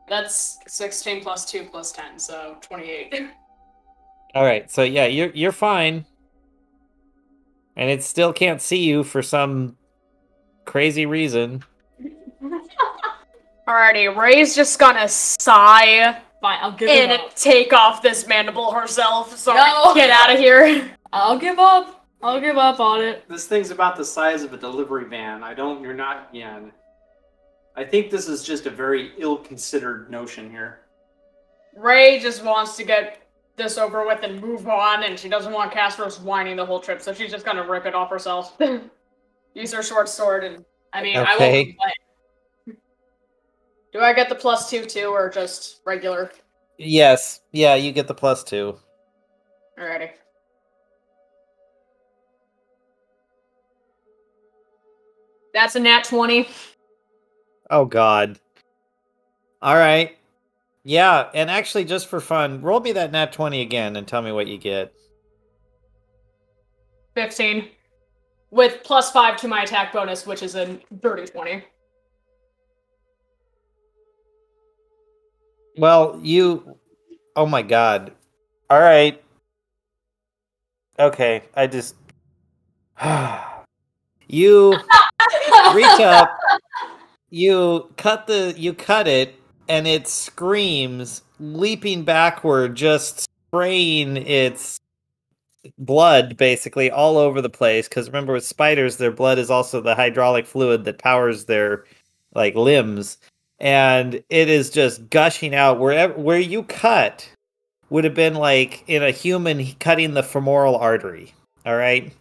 That's 16 plus 2 plus 10, so 28. All right. So yeah, you're fine. And it still can't see you for some crazy reason. Alrighty, Ray's just gonna sigh Fine, I'll give it and up. take off this mandible herself. So No. get out of here. I'll give up. I'll give up on it. This thing's about the size of a delivery van. You're not, yeah. I think this is just a very ill-considered notion here. Ray just wants to get this over with and move on, and she doesn't want Casperos whining the whole trip, so she's just gonna rip it off herself. Use her short sword, and I mean, Okay. I won't complain. do I get the +2 too, or just regular? Yes. Yeah, you get the +2. Alrighty. That's a nat 20. Oh God. All right. Yeah, and actually just for fun, roll me that nat 20 again and tell me what you get. 15. With +5 to my attack bonus, which is a dirty 20. Well, oh my God. All right. Okay, I just you reach up, you cut it, and it screams, leaping backward, just spraying its blood basically all over the place. Because remember, with spiders, their blood is also the hydraulic fluid that powers their like limbs, and it is just gushing out where you cut would have been like in a human cutting the femoral artery. All right.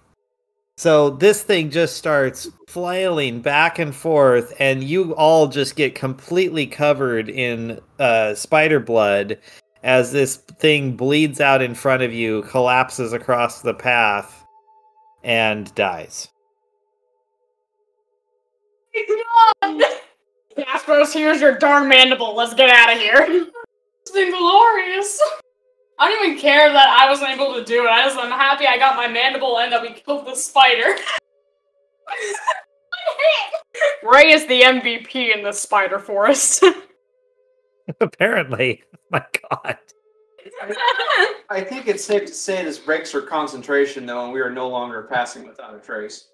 So this thing just starts flailing back and forth, and you all just get completely covered in spider blood as this thing bleeds out in front of you, collapses across the path, and dies. Gaspros, here's your darn mandible. Let's get out of here. It's been glorious. I don't even care that I wasn't able to do it. I'm happy I got my mandible and that we killed the spider. Ray is the MVP in the spider forest. Apparently. My god. I think it's safe to say this breaks her concentration, though, and we are no longer passing without a trace.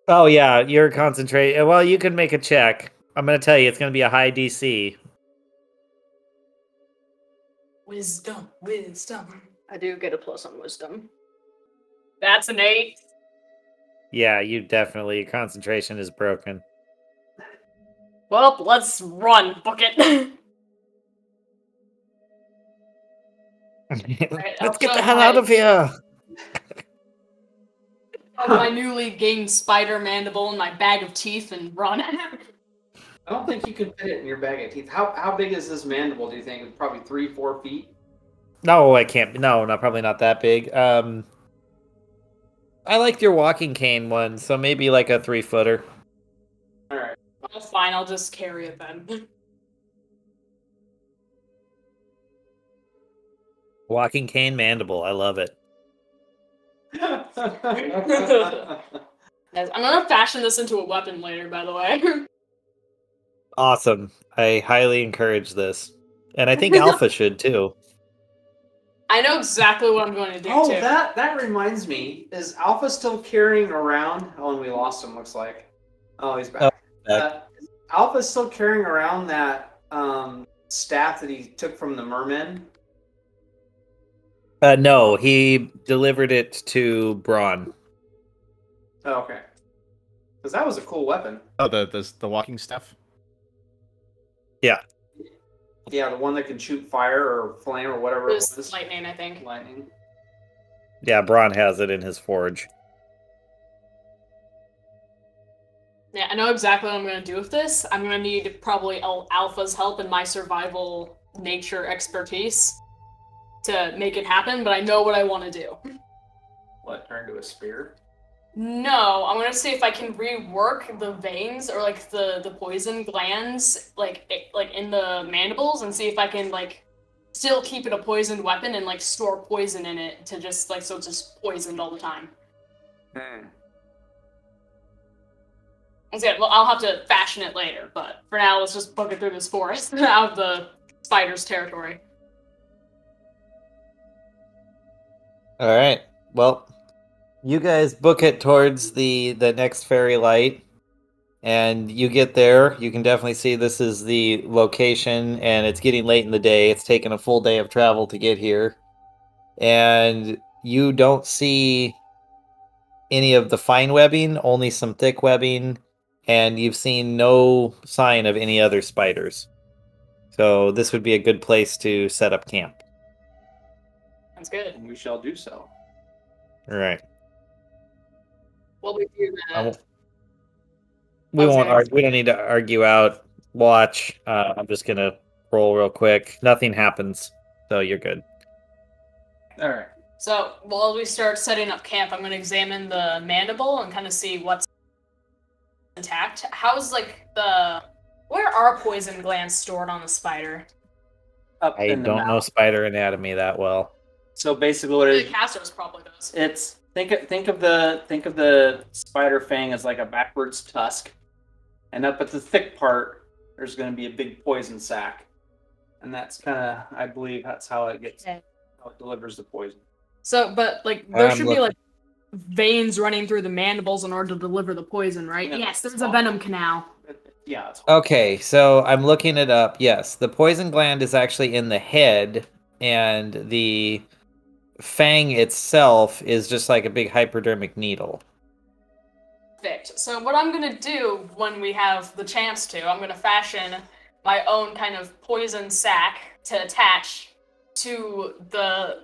Oh yeah, you're concentrating. Well, you can make a check. I'm going to tell you, it's going to be a high DC. Wisdom. I do get a plus on wisdom. That's an 8. Yeah, you definitely, your concentration is broken. Well, let's run. Book it. Let's get the hell out of here. My newly gained spider mandible and my bag of teeth and run. I don't think you can fit it in your bag of teeth. How big is this mandible, do you think? Probably 3-4 feet? No, I can't. No, probably not that big. I liked your walking cane one, so maybe like a 3-footer. Alright. Well, fine, I'll just carry it then. Walking cane mandible. I love it. Yes, I'm gonna fashion this into a weapon later, by the way. Awesome. I highly encourage this. And I think Alpha should too. I know exactly what I'm going to do, Oh, too. that reminds me. Is Alpha still carrying around... Oh, and we lost him, looks like. Oh, he's back. Is Alpha still carrying around that staff that he took from the mermen? No, he delivered it to Braun. Oh, okay. Because that was a cool weapon. Oh, the walking staff? Yeah. Yeah, the one that can shoot fire or flame or whatever It it was was. lightning, I think. Lightning. Yeah, Braun has it in his forge. Yeah, I know exactly what I'm going to do with this. I'm going to need probably Alpha's help and my survival nature expertise to make it happen, but I know what I want to do. What, turn to a spear? No, I'm going to see if I can rework the veins or like the poison glands like in the mandibles and see if I can like still keep it a poisoned weapon and like store poison in it to just like so it's just poisoned all the time. Okay, well, I'll have to fashion it later, but for now, let's just book it through this forest out of the spider's territory. All right. Well, you guys book it towards the next fairy light, and you get there. You can definitely see this is the location, and it's getting late in the day. It's taken a full day of travel to get here, and you don't see any of the fine webbing, only some thick webbing, and you've seen no sign of any other spiders. So this would be a good place to set up camp. That's good. And we shall do so. All right. What we do that? We Okay. won't argue. We don't need to argue out. Watch. I'm just gonna roll real quick. Nothing happens, so you're good. All right. So while we start setting up camp, I'm going to examine the mandible and kind of see what's intact. How's like where are poison glands stored on the spider? Up I in the don't know mouth. spider anatomy that well. So basically, what it The is? Castos probably does. It's think of the spider fang as like a backwards tusk, and up at the thick part, there's going to be a big poison sac, and that's kind of, I believe, that's how it gets, Okay. how it delivers the poison. So, but like there I'm should be like veins running through the mandibles in order to deliver the poison, right? Yeah. Yes, there's a venom canal. Yeah. It's Okay, so I'm looking it up. Yes, the poison gland is actually in the head, and the fang itself is just like a big hypodermic needle. Perfect. So what I'm gonna do when we have the chance to, I'm gonna fashion my own kind of poison sac to attach to the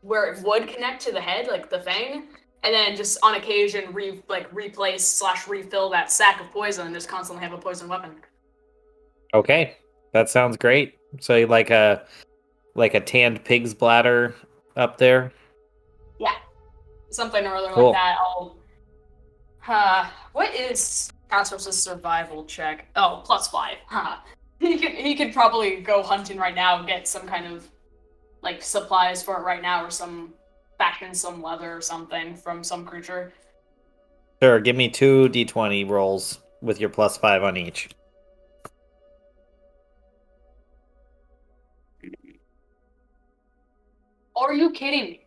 where it would connect to the head, like the fang, and then just on occasion replace slash refill that sack of poison and just constantly have a poison weapon. Okay, that sounds great. So you like a tanned pig's bladder up there. Yeah, something or other Cool. like that. What is Castros' survival check? Oh, +5. He could probably go hunting right now and get some kind of like supplies for it right now, or fashion some leather or something from some creature. Sure, give me 2 d20 rolls with your +5 on each. Are you kidding me?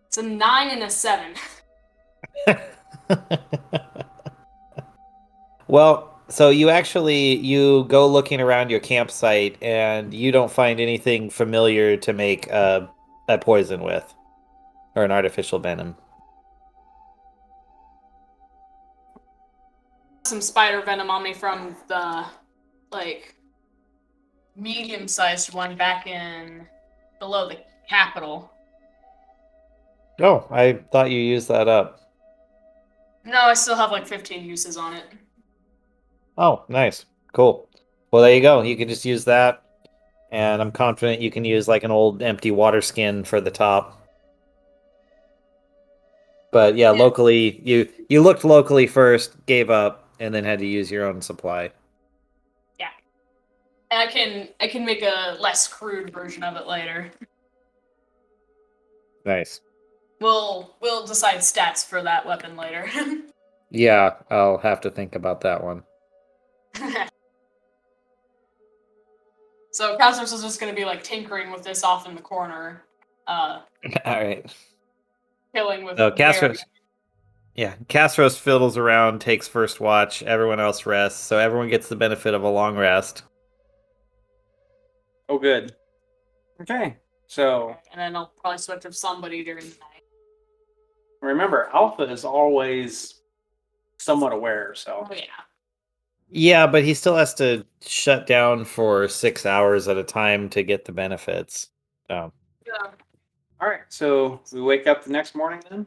It's a 9 and a 7. Well, so you go looking around your campsite and you don't find anything familiar to make a poison with, or an artificial venom. Some spider venom on me from the medium-sized one back in below the capital. Oh, I thought you used that up. No, I still have 15 uses on it. Oh, nice. Cool. Well, there you go. You can just use that. And I'm confident you can use an old empty water skin for the top. But yeah, locally, you looked locally first, gave up, and then had to use your own supply. Yeah. And I can make a less crude version of it later. Nice. We'll decide stats for that weapon later. Yeah, I'll have to think about that one. So Castros is just gonna be tinkering with this off in the corner. All right. Killing with Castros. Yeah, Castros fiddles around, takes first watch. Everyone else rests, so everyone gets the benefit of a long rest. Oh, good. Okay, so and then I'll probably switch with somebody during the night. remember, Alpha is always somewhat aware, so. Oh yeah. Yeah, but he still has to shut down for 6 hours at a time to get the benefits. So. Yeah. All right, so we wake up the next morning then?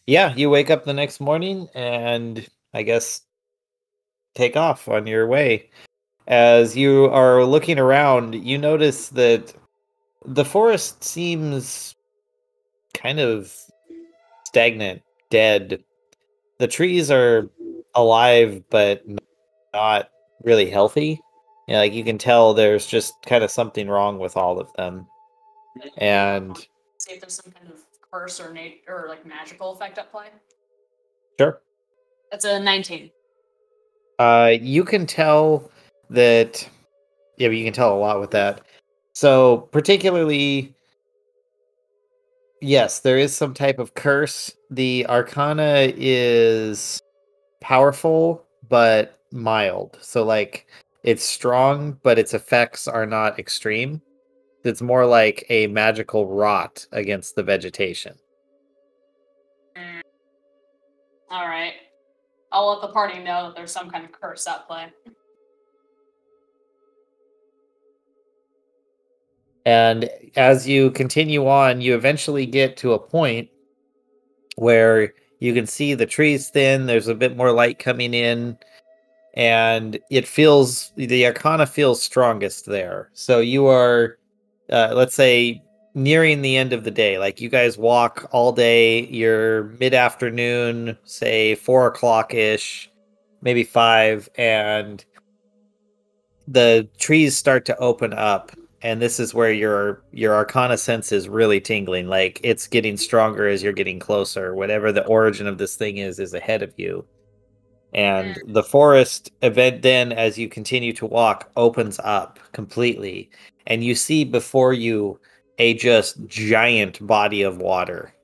Yeah, you wake up the next morning and I guess take off on your way. As you are looking around, you notice that the forest seems kind of stagnant, dead. The trees are alive, but not really healthy. Yeah, you can tell there's just kind of something wrong with all of them. And see if there's some kind of curse or magical effect at play. sure. That's a 19. You can tell that. Yeah, but you can tell a lot with that. So particularly, yes, there is some type of curse. The Arcana is powerful but mild. So it's strong, but its effects are not extreme. It's more like a magical rot against the vegetation. All right. I'll let the party know that there's some kind of curse at play. And as you continue on, you eventually get to a point where you can see the trees thin, there's a bit more light coming in, and the Arcana feels strongest there. So you are, let's say, nearing the end of the day. You guys walk all day, you're mid-afternoon, say 4 o'clock-ish, maybe 5, and the trees start to open up. And this is where your Arcana sense is really tingling. It's getting stronger as you're getting closer. Whatever the origin of this thing is ahead of you. And the forest event then, as you continue to walk, opens up completely. And you see before you a just giant body of water.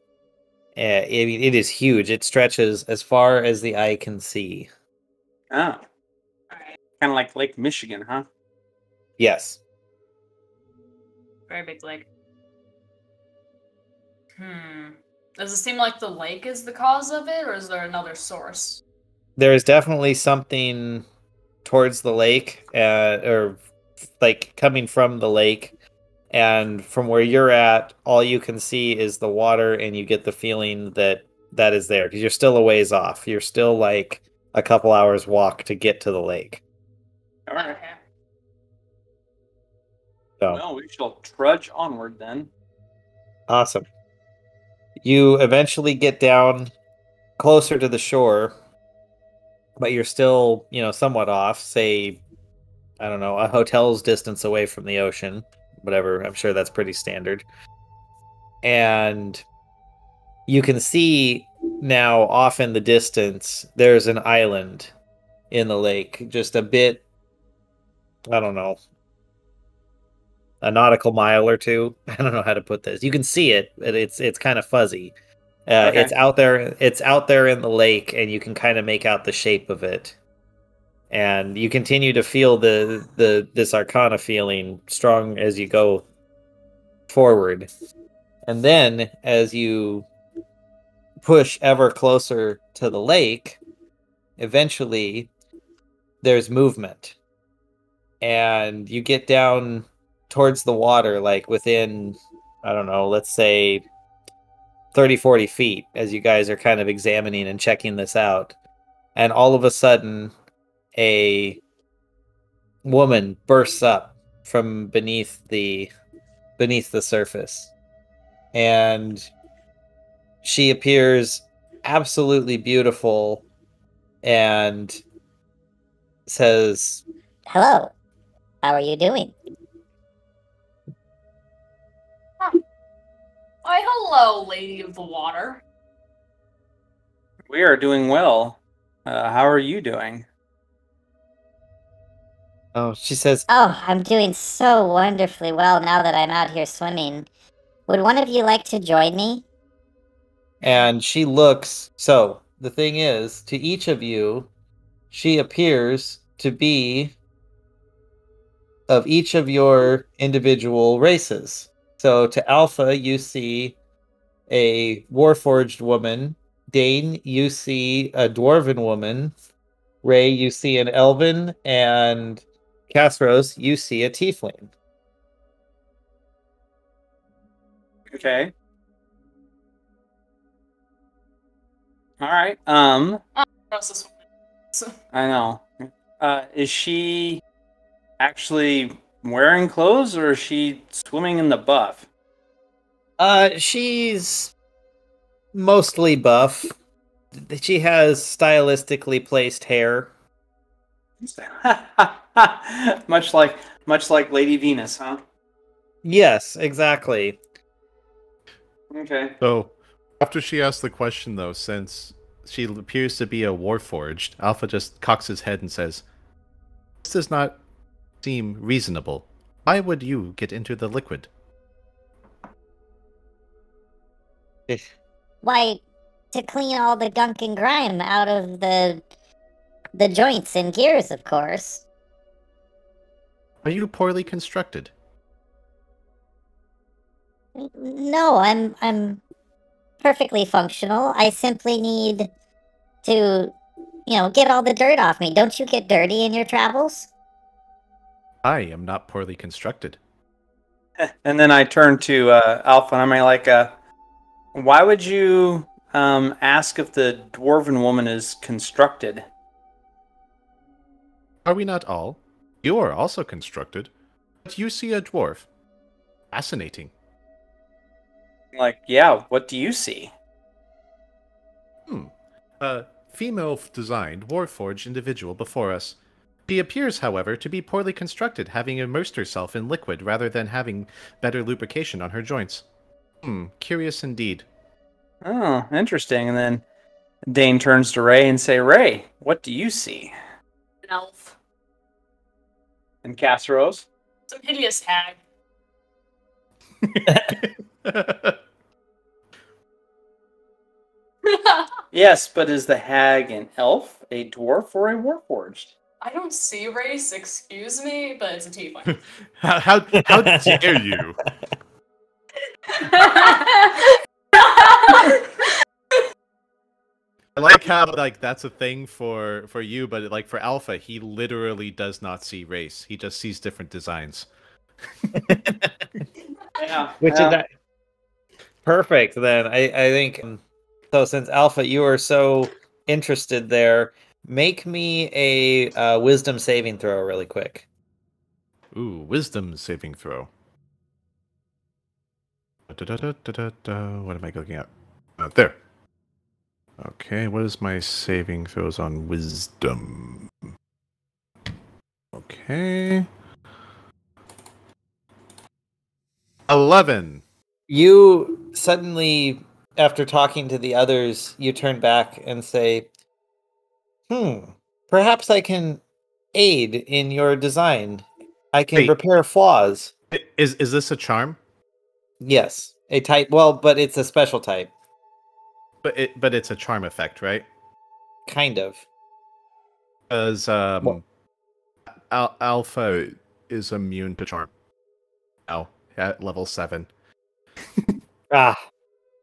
It is huge. It stretches as far as the eye can see. Oh. All right. Kind of like Lake Michigan, huh? Yes. Very big lake. Does it seem like the lake is the cause of it, or is there another source? There is definitely something towards the lake, or coming from the lake, and from where you're at, all you can see is the water, and you get the feeling that that is there because you're still a ways off. You're still like a couple hours walk to get to the lake. All right. Okay. So Well, we shall trudge onward then. awesome. You eventually get down closer to the shore, but you're still, somewhat off. Say, I don't know, a hotel's distance away from the ocean, whatever. I'm sure that's pretty standard. And you can see now off in the distance, there's an island in the lake, just a bit, I don't know, a nautical mile or two. I don't know how to put this. You can see it, but it's kind of fuzzy. Okay. It's out there. It's out there in the lake, and you can kind of make out the shape of it. And you continue to feel this Arcana feeling strong as you go forward. And then, as you push ever closer to the lake, eventually there's movement, and you get down towards the water, like within, I don't know, let's say 30, 40 feet, as you guys are kind of examining and checking this out. And all of a sudden, a woman bursts up from beneath the surface. And she appears absolutely beautiful and says, Hello. How are you doing? Why, hello, Lady of the Water. We are doing well. How are you doing? oh, she says, Oh, I'm doing so wonderfully well now that I'm out here swimming. Would one of you like to join me? and she looks. So the thing is, to each of you, she appears to be of each of your individual races. So to Alpha, you see a Warforged woman. Dane, you see a Dwarven woman. Ray, you see an Elven. And Castros, you see a Tiefling. Okay. All right. Trust this woman. I know. Is she actually wearing clothes, or is she swimming in the buff? She's mostly buff. She has stylistically placed hair. much like Lady Venus, huh? Yes, exactly. Okay. So, after she asks the question, though, since she appears to be a Warforged, Alpha just cocks his head and says, "This does not seem reasonable. Why would you get into the liquid?" Why, to clean all the gunk and grime out of the joints and gears, of course. Are you poorly constructed? No, I'm perfectly functional. I simply need to, get all the dirt off me. Don't you get dirty in your travels? I am not poorly constructed. And then I turn to Alpha, and I'm like, why would you ask if the dwarven woman is constructed? Are we not all? You are also constructed. But you see a dwarf. Fascinating. Like, yeah, what do you see? A female-designed, warforged individual before us. She appears, however, to be poorly constructed, having immersed herself in liquid rather than having better lubrication on her joints. Curious indeed. Oh, interesting. And then Dane turns to Ray and say, Ray, what do you see? An elf. And Casseros? Some hideous hag. Yes, but is the hag an elf, a dwarf, or a warforged? I don't see race, excuse me, but it's a tiefling. How dare you? I like how that's a thing for you, but for Alpha, he literally does not see race. He just sees different designs. Yeah. Which yeah. is perfect. Then I think so. Since Alpha, you are so interested there, make me a wisdom saving throw really quick. Ooh, wisdom saving throw. What am I looking at? There. Okay, what is my saving throws on wisdom? Okay. 11. You suddenly, after talking to the others, you turn back and say, perhaps I can aid in your design. I can Wait. repair flaws. Is this a charm? Yes, a type. Well, but it's a special type, But it's a charm effect, right? kind of. Because Well- Alpha is immune to charm. Oh, at level 7. Ah,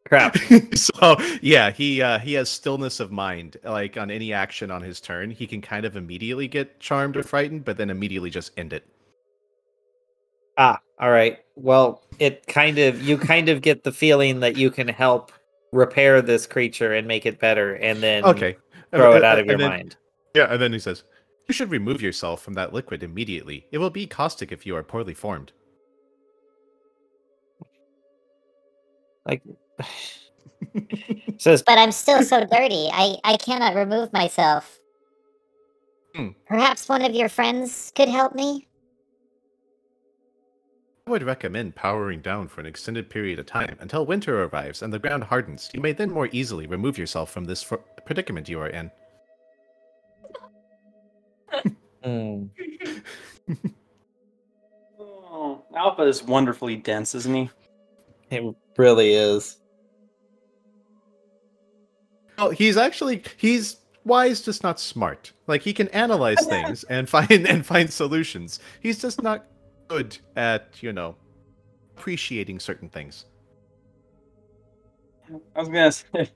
crap. So yeah, he has stillness of mind. Like on any action on his turn, he can kind of immediately get charmed or frightened, but then immediately just end it. Ah, all right. Well, you kind of get the feeling that you can help repair this creature and make it better, and then Okay, throw it out of your and then, mind. Yeah, and then he says, "You should remove yourself from that liquid immediately. It will be caustic if you are poorly formed." Like, says, But I'm still so dirty. I cannot remove myself. Perhaps one of your friends could help me? I would recommend powering down for an extended period of time until winter arrives and the ground hardens. You may then more easily remove yourself from this predicament you are in. Oh, Alpha is wonderfully dense, isn't he? It really is. Well, he's wise, just not smart. Like he can analyze things and find solutions. He's just not good at, appreciating certain things. I was gonna say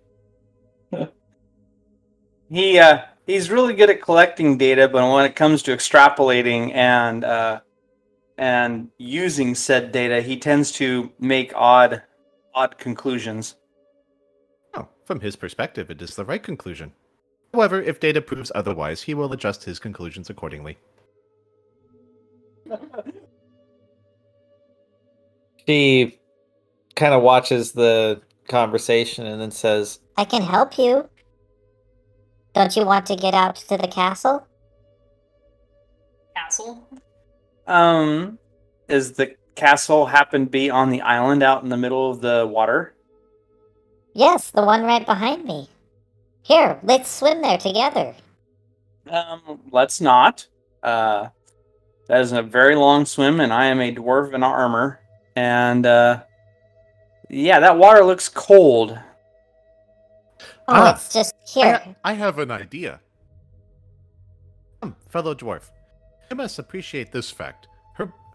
he's really good at collecting data, but when it comes to extrapolating and using said data, he tends to make odd conclusions. Oh, from his perspective, it is the right conclusion. However, if data proves otherwise, he will adjust his conclusions accordingly. She kind of watches the conversation and then says, I can help you. Don't you want to get out to the castle? Castle? Is the castle happen to be on the island out in the middle of the water? Yes, the one right behind me. Here, let's swim there together. Let's not. That is a very long swim, and I am a dwarf in armor. And, yeah, that water looks cold. Oh, it's just here. I have an idea. Fellow dwarf, you must appreciate this fact.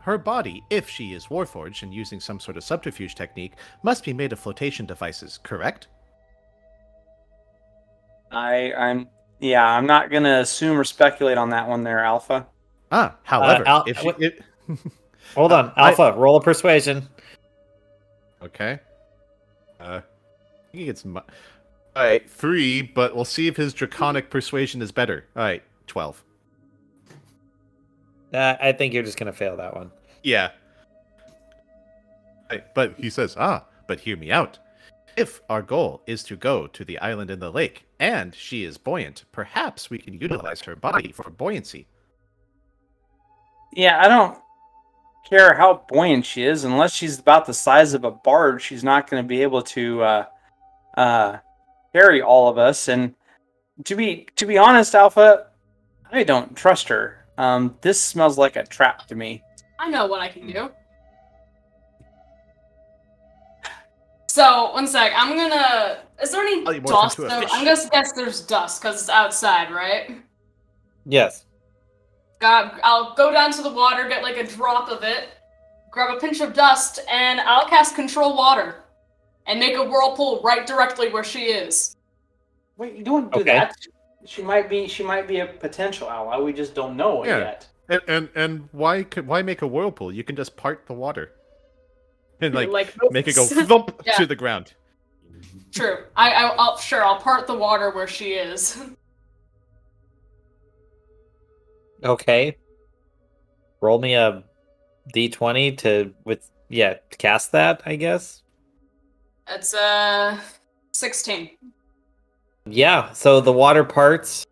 Her body, if she is warforged and using some sort of subterfuge technique, must be made of flotation devices, correct? I'm not gonna assume or speculate on that one there, Alpha. However, hold on, Alpha, roll a persuasion. Okay. He gets alright, 3, but we'll see if his draconic persuasion is better. Alright, 12. I think you're just gonna fail that one. Yeah. But he says, but hear me out. If our goal is to go to the island in the lake, and she is buoyant, perhaps we can utilize her body for buoyancy. Yeah, I don't care how buoyant she is, unless she's about the size of a barge, she's not going to be able to carry all of us. And to be honest, Alpha, I don't trust her. This smells like a trap to me. I know what I can do. So, one sec. I'm gonna... Is there any dust? I'm gonna guess there's dust, because it's outside, right? Yes. I'll go down to the water, get like a drop of it, grab a pinch of dust, and I'll cast Control Water. And make a whirlpool right directly where she is. Wait, you don't do that. She might be a potential ally. We just don't know it yet. And why make a whirlpool? You can just part the water. and like Like make it go moves. thump Yeah. to the ground. True. I'll part the water where she is. Okay. Roll me a d20 to cast that, I guess. It's 16. Yeah, so the water parts,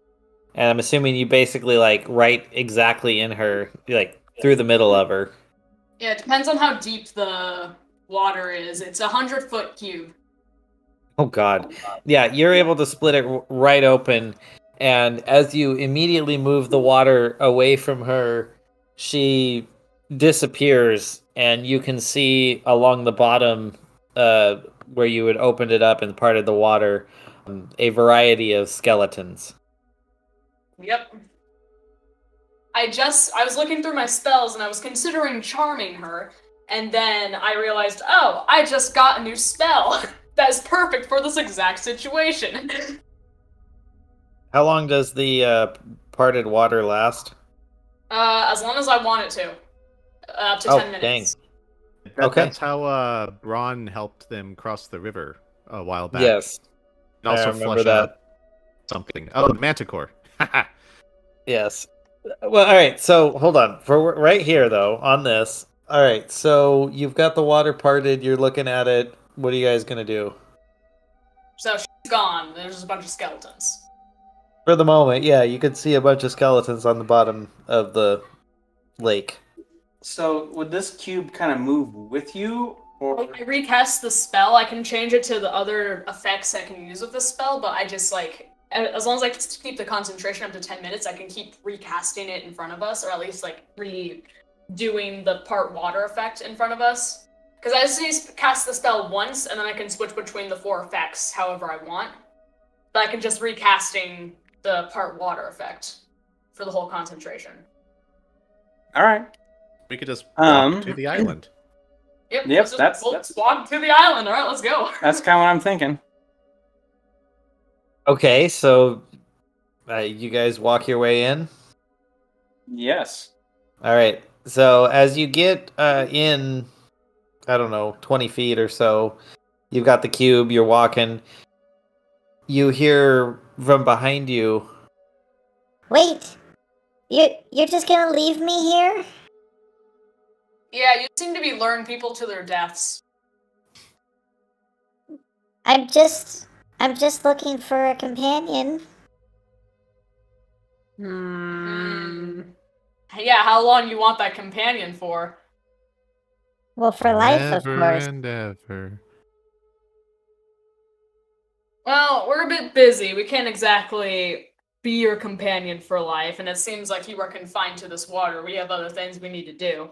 and I'm assuming you basically like right exactly in her, like through the middle of her. Yeah, it depends on how deep the water is. It's 100-foot cube. Oh God. Yeah, you're able to split it right open, and as you immediately move the water away from her, she disappears, and you can see along the bottom, where you had opened it up and parted the water, a variety of skeletons. Yep. I was looking through my spells and I was considering charming her, and then I realized, oh, I just got a new spell. That is perfect for this exact situation. How long does the parted water last? As long as I want it to. Up to Oh, 10 minutes. Okay. That's how Braun helped them cross the river a while back. Yes. And also I remember flush that. out something. Oh, the Manticore. Yes. Well, all right. So hold on. For right here, though, on this. All right. So you've got the water parted. You're looking at it. What are you guys gonna do? So she's gone. There's just a bunch of skeletons. For the moment, yeah, you could see a bunch of skeletons on the bottom of the lake. So would this cube kind of move with you, or When I recast the spell, I can change it to the other effects I can use with the spell, but I just like, as long as I keep the concentration up to 10 minutes, I can keep recasting it in front of us, or at least like redoing the part water effect in front of us. Because I just cast the spell once, and then I can switch between the 4 effects however I want. But I can just recasting the part water effect for the whole concentration. all right? We could just walk to the Um, island. Yep, Yep, let's just that's- walk to the island. All right, let's go. That's kind of what I'm thinking. Okay, so you guys walk your way in. Yes. All right. So as you get in, I don't know, 20 feet or so, you've got the cube. You're walking. You hear from behind you. Wait, you're just gonna leave me here? Yeah, you seem to be luring people to their deaths. I'm just looking for a companion. Yeah, how long you want that companion for? Well, for life, of Ever course. and ever. Well, we're a bit busy. We can't exactly be your companion for life, and it seems like you are confined to this water. We have other things we need to do.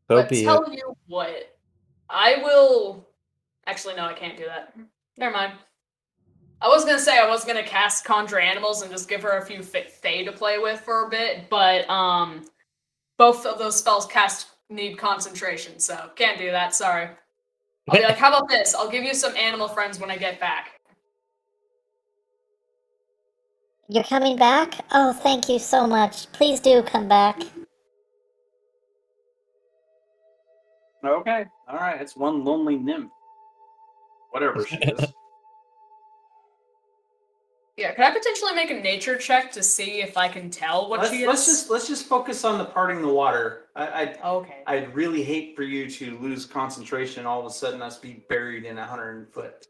So But be it. tell you what, I will. Actually, no, I can't do that. Never mind. I was gonna say I was gonna cast Conjure Animals and just give her a few Fae to play with for a bit, but both of those spells need concentration, so can't do that. Sorry. I'll be like, how about this? I'll give you some animal friends when I get back. You're coming back? Oh, thank you so much. Please do come back. Okay. All right. It's one lonely nymph. Whatever she is. Yeah, could I potentially make a nature check to see if I can tell what she is? Let's just focus on the parting the water. Okay. I'd really hate for you to lose concentration and all of a sudden us be buried in 100-foot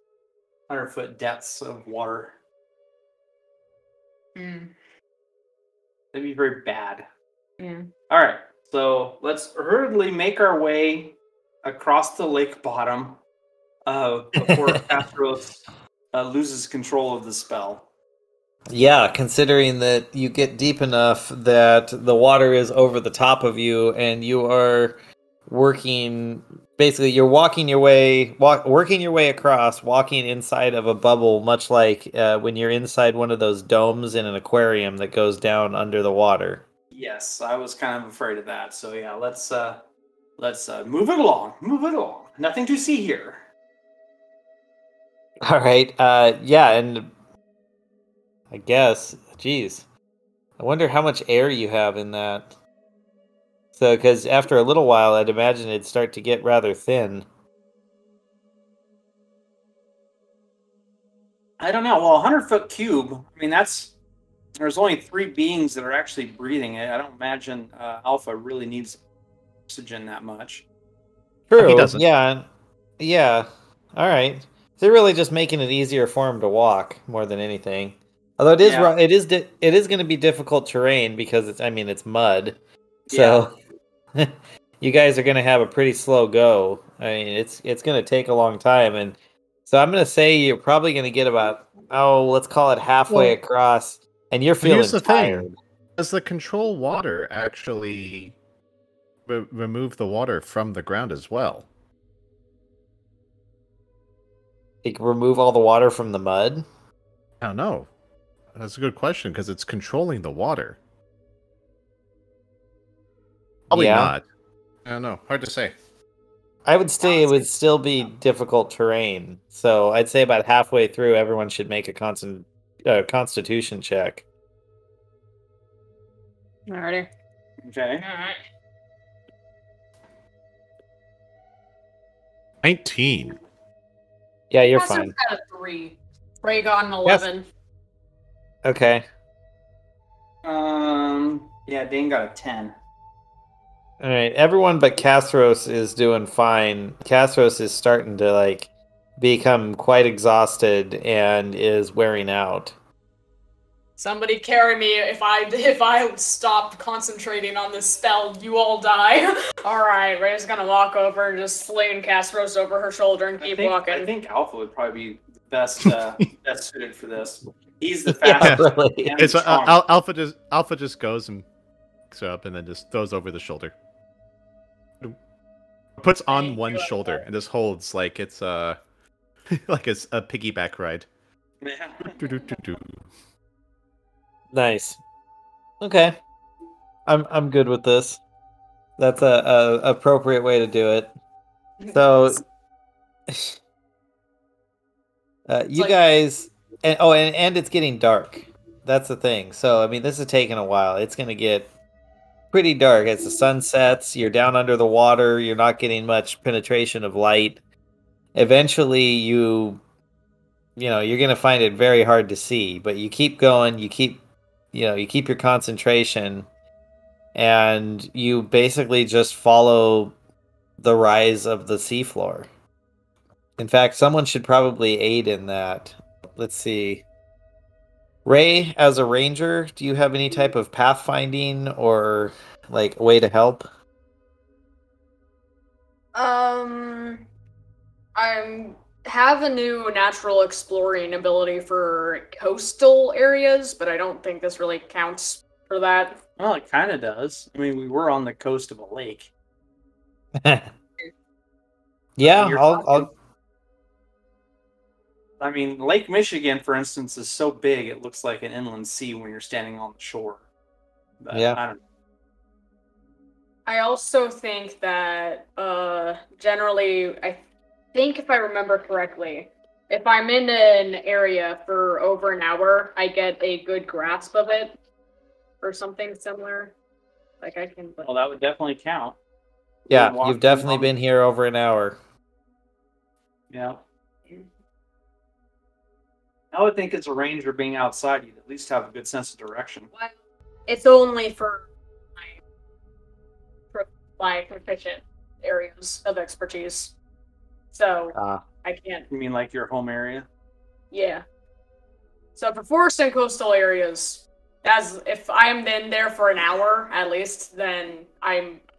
depths of water. Hmm. That'd be very bad. Yeah. All right, so let's hurriedly make our way across the lake bottom before Castros loses control of the spell. Yeah, considering that you get deep enough that the water is over the top of you and you are basically you're working your way across, walking inside of a bubble, much like when you're inside one of those domes in an aquarium that goes down under the water. Yes, I was kind of afraid of that. So yeah, let's move it along. Move it along. Nothing to see here. All right. Yeah, and I guess, geez, I wonder how much air you have in that. So, because after a little while, I'd imagine it'd start to get rather thin. I don't know. Well, 100-foot cube. I mean, there's only 3 beings that are actually breathing it. I don't imagine Alpha really needs oxygen that much. True. He doesn't. Yeah. Yeah. All right. They're really just making it easier for him to walk more than anything. Although it is Yeah. it is going to be difficult terrain because it's mud. So you guys are going to have a pretty slow go. I mean, it's going to take a long time, and so I'm going to say you're probably going to get about let's call it halfway Well, across, and you're But feeling here's the tired. thing: does the control water actually remove the water from the ground as well? Like, remove all the water from the mud. I don't know. That's a good question because it's controlling the water. Probably Yeah. not. I don't know. Hard to say. I would say it would still be difficult terrain. So I'd say about halfway through, everyone should make a constitution check. Alrighty. Okay. Alright. 19. Yeah, you're Cassie fine. got a 3. Ray got an 11. Okay. Yeah, Dane got a 10. All right. Everyone but Castros is doing fine. Castros is starting to become quite exhausted and is wearing out. Somebody carry me. If I stop concentrating on this spell, you all die. Alright, Ray's gonna walk over and just sling Castros over her shoulder and keep walking. I think Alpha would probably be the best suited for this. He's the Yeah, fastest. really. and It's strongest. Alpha just goes and picks her up and then just throws over the shoulder. Puts on one shoulder and just holds like it's like it's a piggyback ride. Yeah. Do-do-do-do. Nice. Okay. I'm good with this. That's a appropriate way to do it. So you like- guys and it's getting dark. That's the thing. So I mean this is taking a while. It's gonna get pretty dark as the sun sets. You're down under the water. You're not getting much penetration of light. Eventually, you're gonna find it very hard to see. But you keep going. You keep your concentration, and you basically just follow the rise of the seafloor. In fact, someone should probably aid in that. Let's see. Ray, as a ranger, do you have any type of pathfinding or way to help? I have a new natural exploring ability for coastal areas, but I don't think this really counts for that. Well, it kind of does. I mean, we were on the coast of a lake. Yeah, You're I'll I mean, Lake Michigan, for instance, is so big it looks like an inland sea when you're standing on the shore. But Yeah. I don't know. I also think that generally, I think if I remember correctly, if I'm in an area for over an hour, I get a good grasp of it, or something similar. Like I can. Well, that would definitely count. Yeah, Walking you've definitely along- been here over an hour. Yeah. I would think as a ranger being outside, you'd at least have a good sense of direction. Well, it's only for my proficient areas of expertise, so I can't. You mean like your home area? Yeah. So for forest and coastal areas, as if I'm in there for an hour at least, then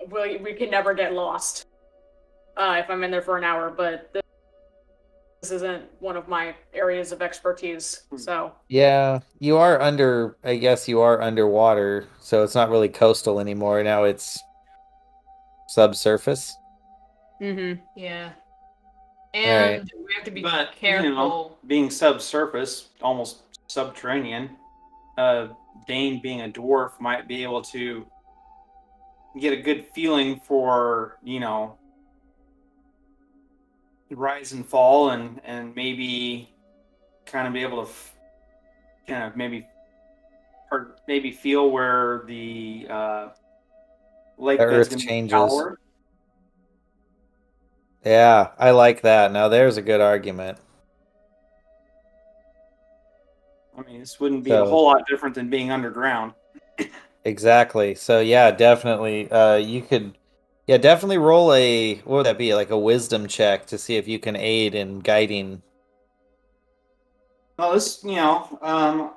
we can never get lost. If I'm in there for an hour, but this isn't one of my areas of expertise, so. Yeah, I guess you are underwater, so it's not really coastal anymore. Now it's subsurface. Mm-hmm. Yeah. Alright. And we have to be But, careful. being subsurface, almost subterranean, Dane being a dwarf might be able to get a good feeling for, rise and fall and maybe kind of be able to maybe feel where the lake The that's earth going to be changes. shallower. Yeah, I like that. Now there's a good argument. I mean, this wouldn't be a So- whole lot different than being underground. Exactly. So yeah, definitely. You could, yeah, definitely roll a, what would that be? Like a wisdom check to see if you can aid in guiding. Well, this, I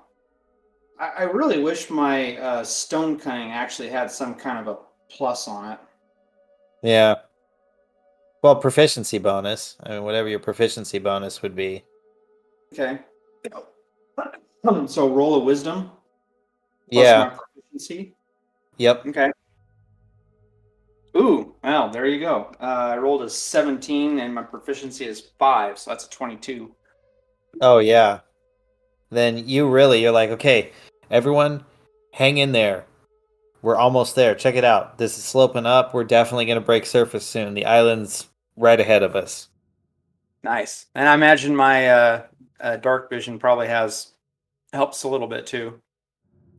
really wish my stone cutting actually had some kind of a plus on it. Yeah. Well, proficiency bonus. I mean, whatever your proficiency bonus would be. Okay. So roll a wisdom plus Yeah. my proficiency. Yep. Okay. Ooh, well, there you go. I rolled a 17 and my proficiency is 5, so that's a 22. Oh yeah. Then you're like, okay, everyone, hang in there. We're almost there. Check it out. This is sloping up. We're definitely going to break surface soon. The island's right ahead of us. Nice. And I imagine my dark vision probably helps a little bit too.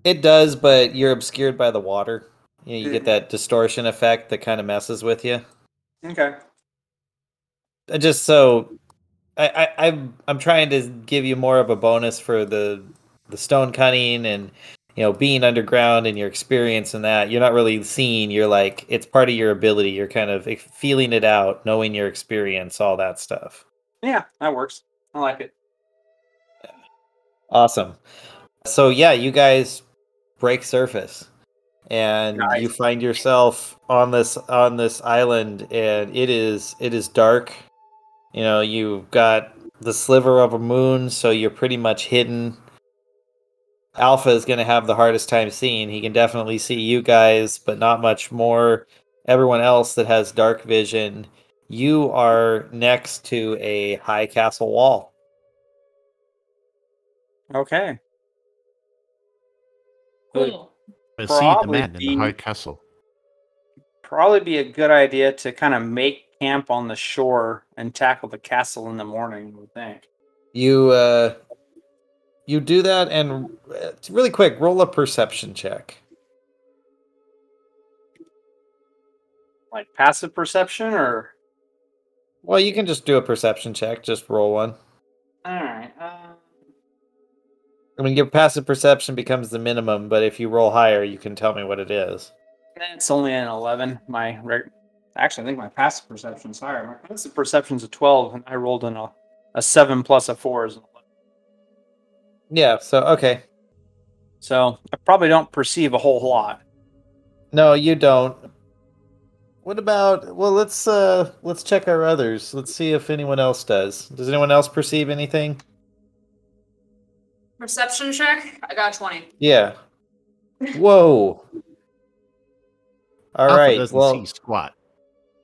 It does, but you're obscured by the water. You get that distortion effect that kind of messes with you. Okay. Just so I'm trying to give you more of a bonus for the stone cutting and being underground and your experience in that. You're not really seeing. You're like, it's part of your ability. You're kind of feeling it out, knowing your experience, all that stuff. Yeah, that works. I like it. Awesome. So yeah, you guys break surface, and Nice. you find yourself on this island, and it is dark. You've got the sliver of a moon, so you're pretty much hidden. Alpha is going to have the hardest time seeing. He can definitely see you guys, but not much more. Everyone else that has dark vision, you are next to a high castle wall. Okay. Cool. I see the Probably man in the high castle. Probably be a good idea to kind of make camp on the shore and tackle the castle in the morning, I would think. You do that, and really quick, roll a perception check. Like passive perception or? Well, you can just do a perception check. Just roll one. All right. I mean, your passive perception becomes the minimum, but if you roll higher, you can tell me what it is. It's only an 11. Actually, I think my passive perception's higher. My passive perception's a 12, and I rolled in a 7 plus a 4 is an 11. Yeah, so, okay. So I probably don't perceive a whole lot. No, you don't. What about, well, let's check our others. Let's see if anyone else does. Does anyone else perceive anything? Perception check. I got 20. Yeah. Whoa. All Alpha right. doesn't Well, see squat.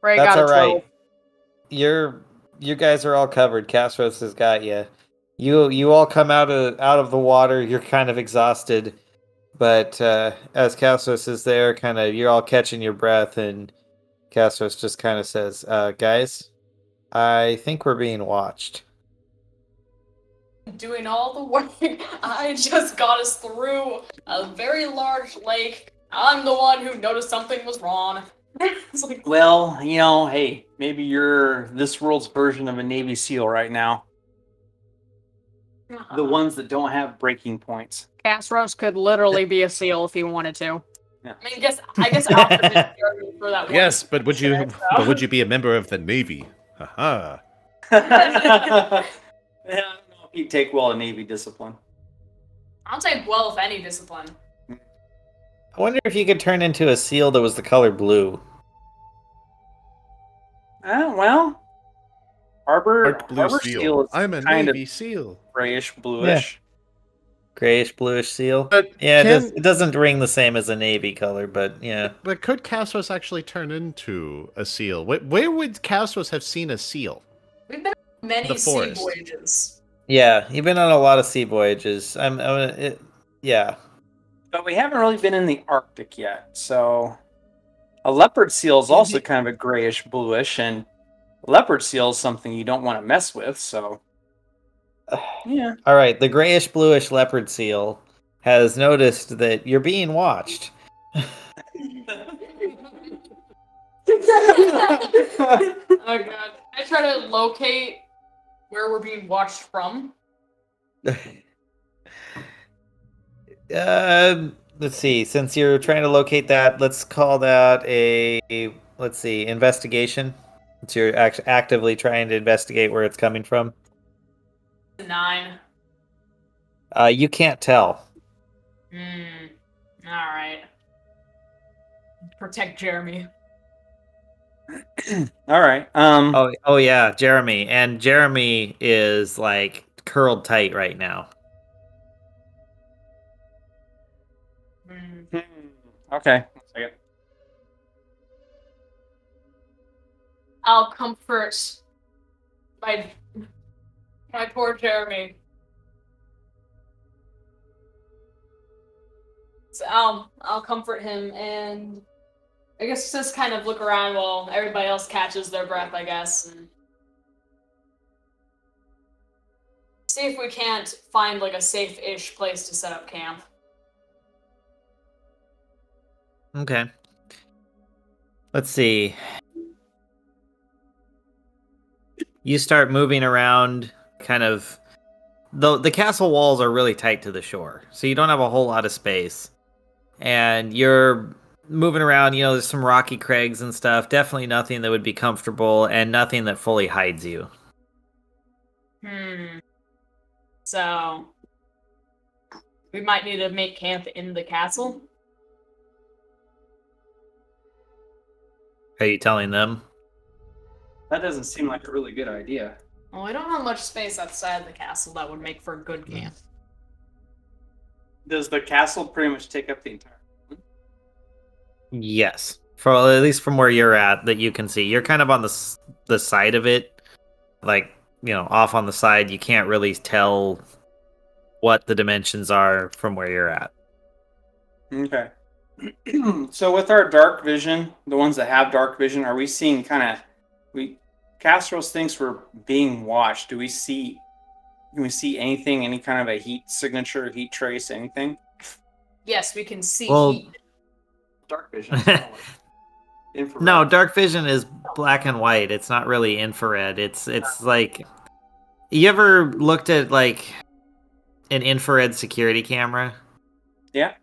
Ray that's got a all right. 12. You guys are all covered. Castros has got you. You all come out of the water. You're kind of exhausted, but as Castros is there, kind of you're all catching your breath, and Castros just kind of says, "Guys, I think we're being watched." Doing all the work. I just got us through a very large lake. I'm the one who noticed something was wrong. It's like, Well, hey, maybe you're this world's version of a Navy SEAL right now. The ones that don't have breaking points. Castros could literally be a seal if he wanted to. I guess Alpha did scare me for that one. Yes, but would you? check, so. But would you be a member of the Navy? Haha. Yeah, I don't know if you'd take well a Navy discipline. I'll take well if any discipline. I wonder if you could turn into a seal that was the color blue. Well, Harbor Dark blue seal. is I'm a kind Navy of SEal. grayish bluish. Grayish bluish seal. But Yeah, can- it doesn't ring the same as a navy color, but yeah. But could Castros actually turn into a seal? Where would Castros have seen a seal? We've been on many The sea forest. voyages. Yeah, you've been on a lot of sea voyages. Yeah. But we haven't really been in the Arctic yet, so a leopard seal is also kind of a grayish bluish, and leopard seal is something you don't want to mess with. So, yeah. All right, the grayish bluish leopard seal has noticed that you're being watched. Oh god. I try to locate where we're being watched from. Let's see. Since you're trying to locate that, let's call that let's see, investigation. Since you're actively trying to investigate where it's coming from. 9. You can't tell. Alright. Protect Jeremy. All right. Oh yeah, Jeremy. And Jeremy is like curled tight right now. Okay. 1 second. I'll comfort my poor Jeremy. So I'll comfort him and I guess just kind of look around while everybody else catches their breath, I guess, and see if we can't find like a safe-ish place to set up camp. Okay. Let's see. You start moving around, kind of. The castle walls are really tight to the shore, so you don't have a whole lot of space. And you're moving around, there's some rocky crags and stuff. Definitely nothing that would be comfortable, and nothing that fully hides you. So, we might need to make camp in the castle. Are you telling them? That doesn't seem like a really good idea. Well, we don't have much space outside the castle that would make for a good camp. Does the castle pretty much take up the entire? Yes. At least from where you're at, that you can see. You're kind of on the side of it. Like, off on the side. You can't really tell what the dimensions are from where you're at. Okay. So with our dark vision, the ones that have dark vision, are we seeing Castros thinks we're being watched. Can we see anything, any kind of a heat signature, heat trace, anything? Yes, we can see heat. Dark vision. Infrared. No, dark vision is black and white. It's not really infrared. It's like, you ever looked at like an infrared security camera? Yeah.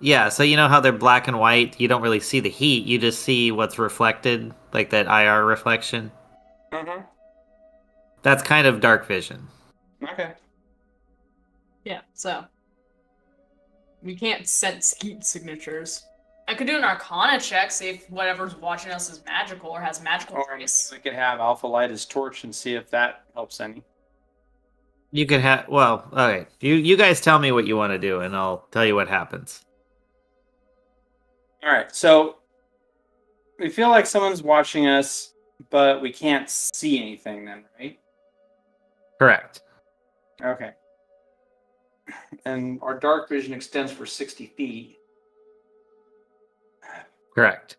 Yeah, so you know how they're black and white? You don't really see the heat, you just see what's reflected, like that IR reflection. Mm-hmm. That's kind of dark vision. Okay. Yeah, so we can't sense heat signatures. I could do an Arcana check, see if whatever's watching us is magical or has magical trace. We could have Alpha light his torch and see if that helps any. You could have, well, okay. You guys tell me what you want to do, and I'll tell you what happens. All right, so we feel like someone's watching us, but we can't see anything then, right? Correct. Okay. And our dark vision extends for 60 feet. Correct.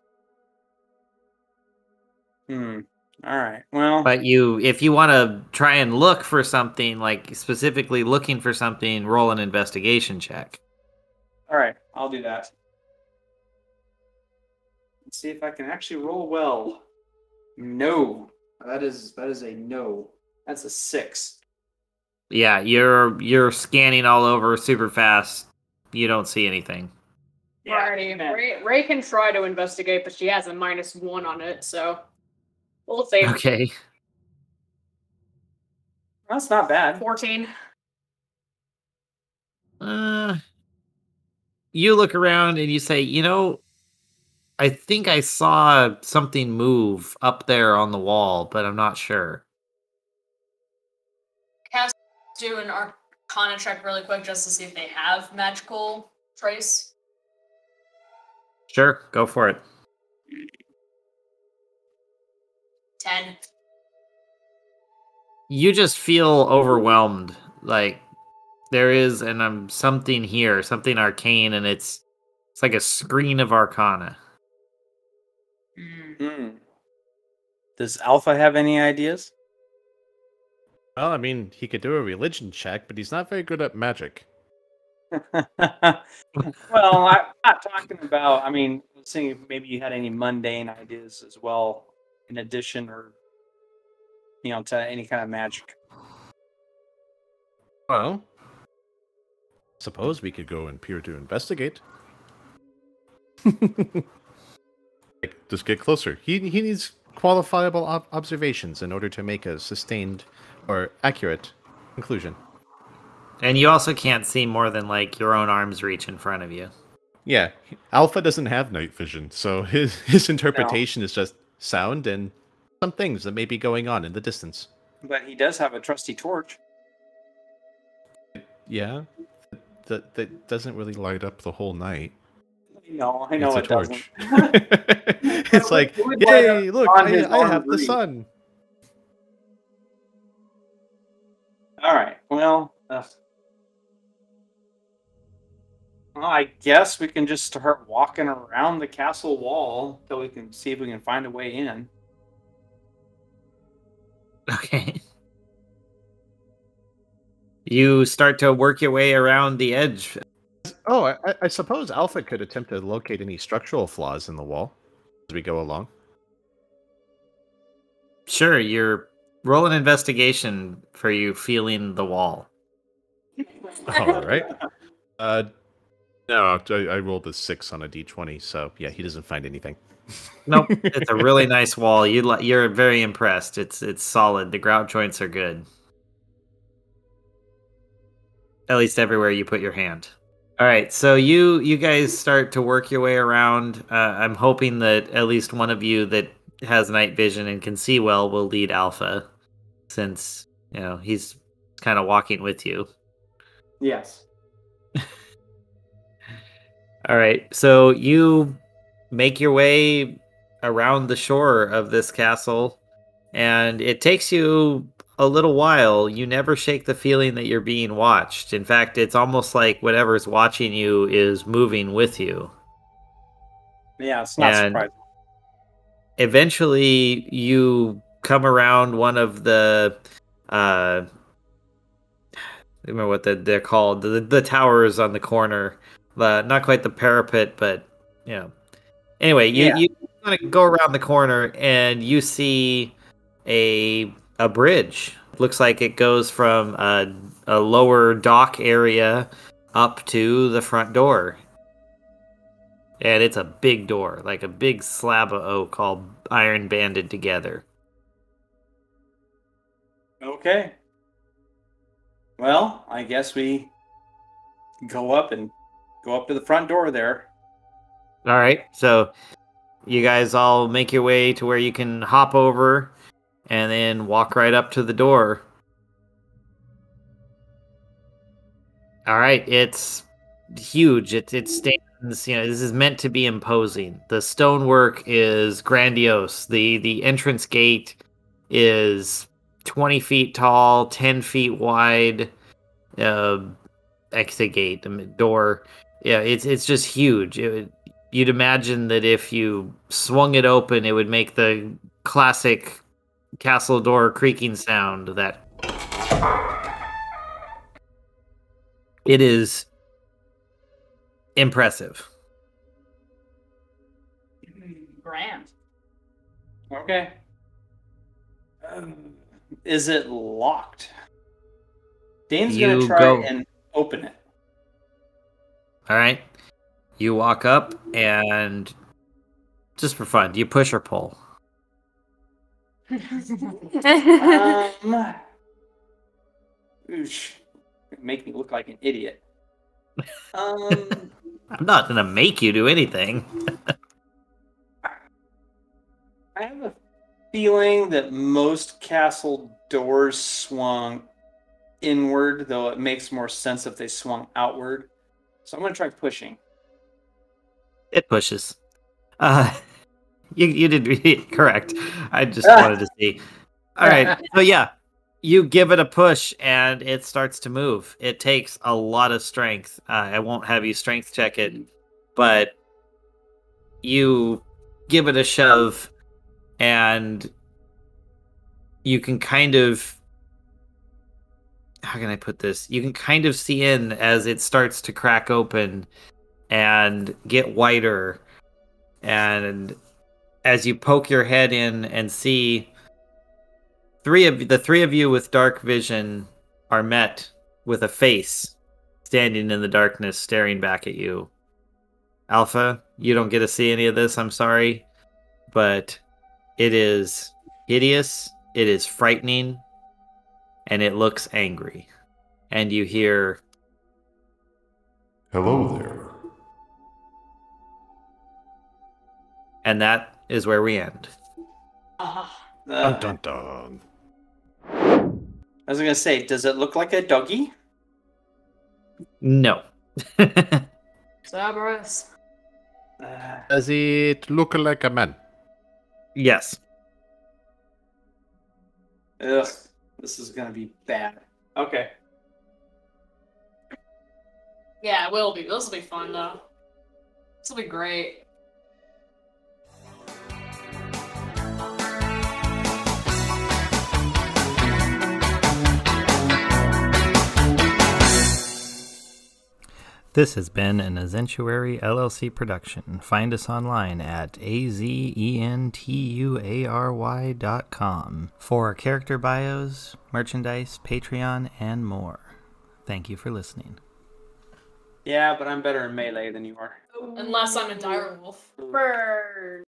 All right. Well, but if you want to try and look for something, like specifically looking for something, roll an investigation check. All right, I'll do that. Let's see if I can actually roll well. No, that is a no. That's a 6. Yeah, you're scanning all over super fast. You don't see anything. Yeah, Ray can try to investigate, but she has a -1 on it, so we'll see. Okay. That's not bad. 14. You look around and you say, I think I saw something move up there on the wall, but I'm not sure. Cast do an Arcana check really quick just to see if they have magical trace. Sure, go for it. 10. You just feel overwhelmed. Like, there is something here, something arcane, and it's like a screen of Arcana. Does Alpha have any ideas? Well, I mean, he could do a religion check, but he's not very good at magic. Well, I'm not talking about, seeing if maybe you had any mundane ideas as well, in addition, or to any kind of magic. Well, suppose we could go and peer to investigate. Just get closer. He needs qualifiable observations in order to make a sustained or accurate conclusion. And you also can't see more than like your own arm's reach in front of you. Yeah, Alpha doesn't have night vision, so his interpretation is just sound and some things that may be going on in the distance. But he does have a trusty torch. Yeah, that doesn't really light up the whole night. No, I know It's it a torch. doesn't. It's like, It would light yay, up look, on his I have arm the reach. sun. All right. Well, I guess we can just start walking around the castle wall until we can see if we can find a way in. Okay. You start to work your way around the edge. Oh, I suppose Alpha could attempt to locate any structural flaws in the wall as we go along. Sure, you're roll an investigation for you feeling the wall. All right. No, I rolled a 6 on a d20, so yeah, he doesn't find anything. Nope, it's a really nice wall. You're very impressed. It's solid. The grout joints are good. At least everywhere you put your hand. All right, so you guys start to work your way around. I'm hoping that at least one of you that has night vision and can see well will lead Alpha, since he's kind of walking with you. Yes. All right, so you make your way around the shore of this castle, and it takes you a little while. You never shake the feeling that you're being watched. In fact, it's almost like whatever's watching you is moving with you. Yeah, it's not And surprising. eventually, you come around one of the I don't remember what they're called, the towers on the corner. Not quite the parapet, but Anyway, you kind of go around the corner and you see a bridge. Looks like it goes from a lower dock area up to the front door. And it's a big door, like a big slab of oak, all iron banded together. Okay. Well, I guess we go up to the front door there. All right, so you guys all make your way to where you can hop over and then walk right up to the door. All right, it's huge. It stands, this is meant to be imposing. The stonework is grandiose. The entrance gate is 20 feet tall, 10 feet wide. Exit gate, door. Yeah, it's just huge. You'd imagine that if you swung it open, it would make the classic castle door creaking sound. That it is impressive. Grand. Okay. Is it locked? Dane's gonna You try go- and open it. All right. You walk up and just for fun, do you push or pull? Oosh. Make me look like an idiot. I'm not gonna make you do anything. I have a feeling that most castle doors swung inward, though it makes more sense if they swung outward. So I'm going to try pushing. It pushes. You did read it correct. I just wanted to see. All right. So yeah, you give it a push and it starts to move. It takes a lot of strength. I won't have you strength check it, but you give it a shove and you can kind of, how can I put this? You can kind of see in as it starts to crack open and get wider. And as you poke your head in and see the three of you with dark vision are met with a face standing in the darkness staring back at you. Alpha, you don't get to see any of this, I'm sorry, but it is hideous, it is frightening, and it looks angry. And you hear, Hello there. and that is where we end. Dun dun dun. I was gonna say, does it look like a doggy? No. Cerberus. Does it look like a man? Yes. Ugh, this is gonna be bad. Okay. Yeah, it will be. This will be fun though. This will be great. This has been an Azentuary LLC production. Find us online at azentuary.com for our character bios, merchandise, Patreon, and more. Thank you for listening. Yeah, but I'm better in melee than you are. Unless I'm a dire wolf. Bird.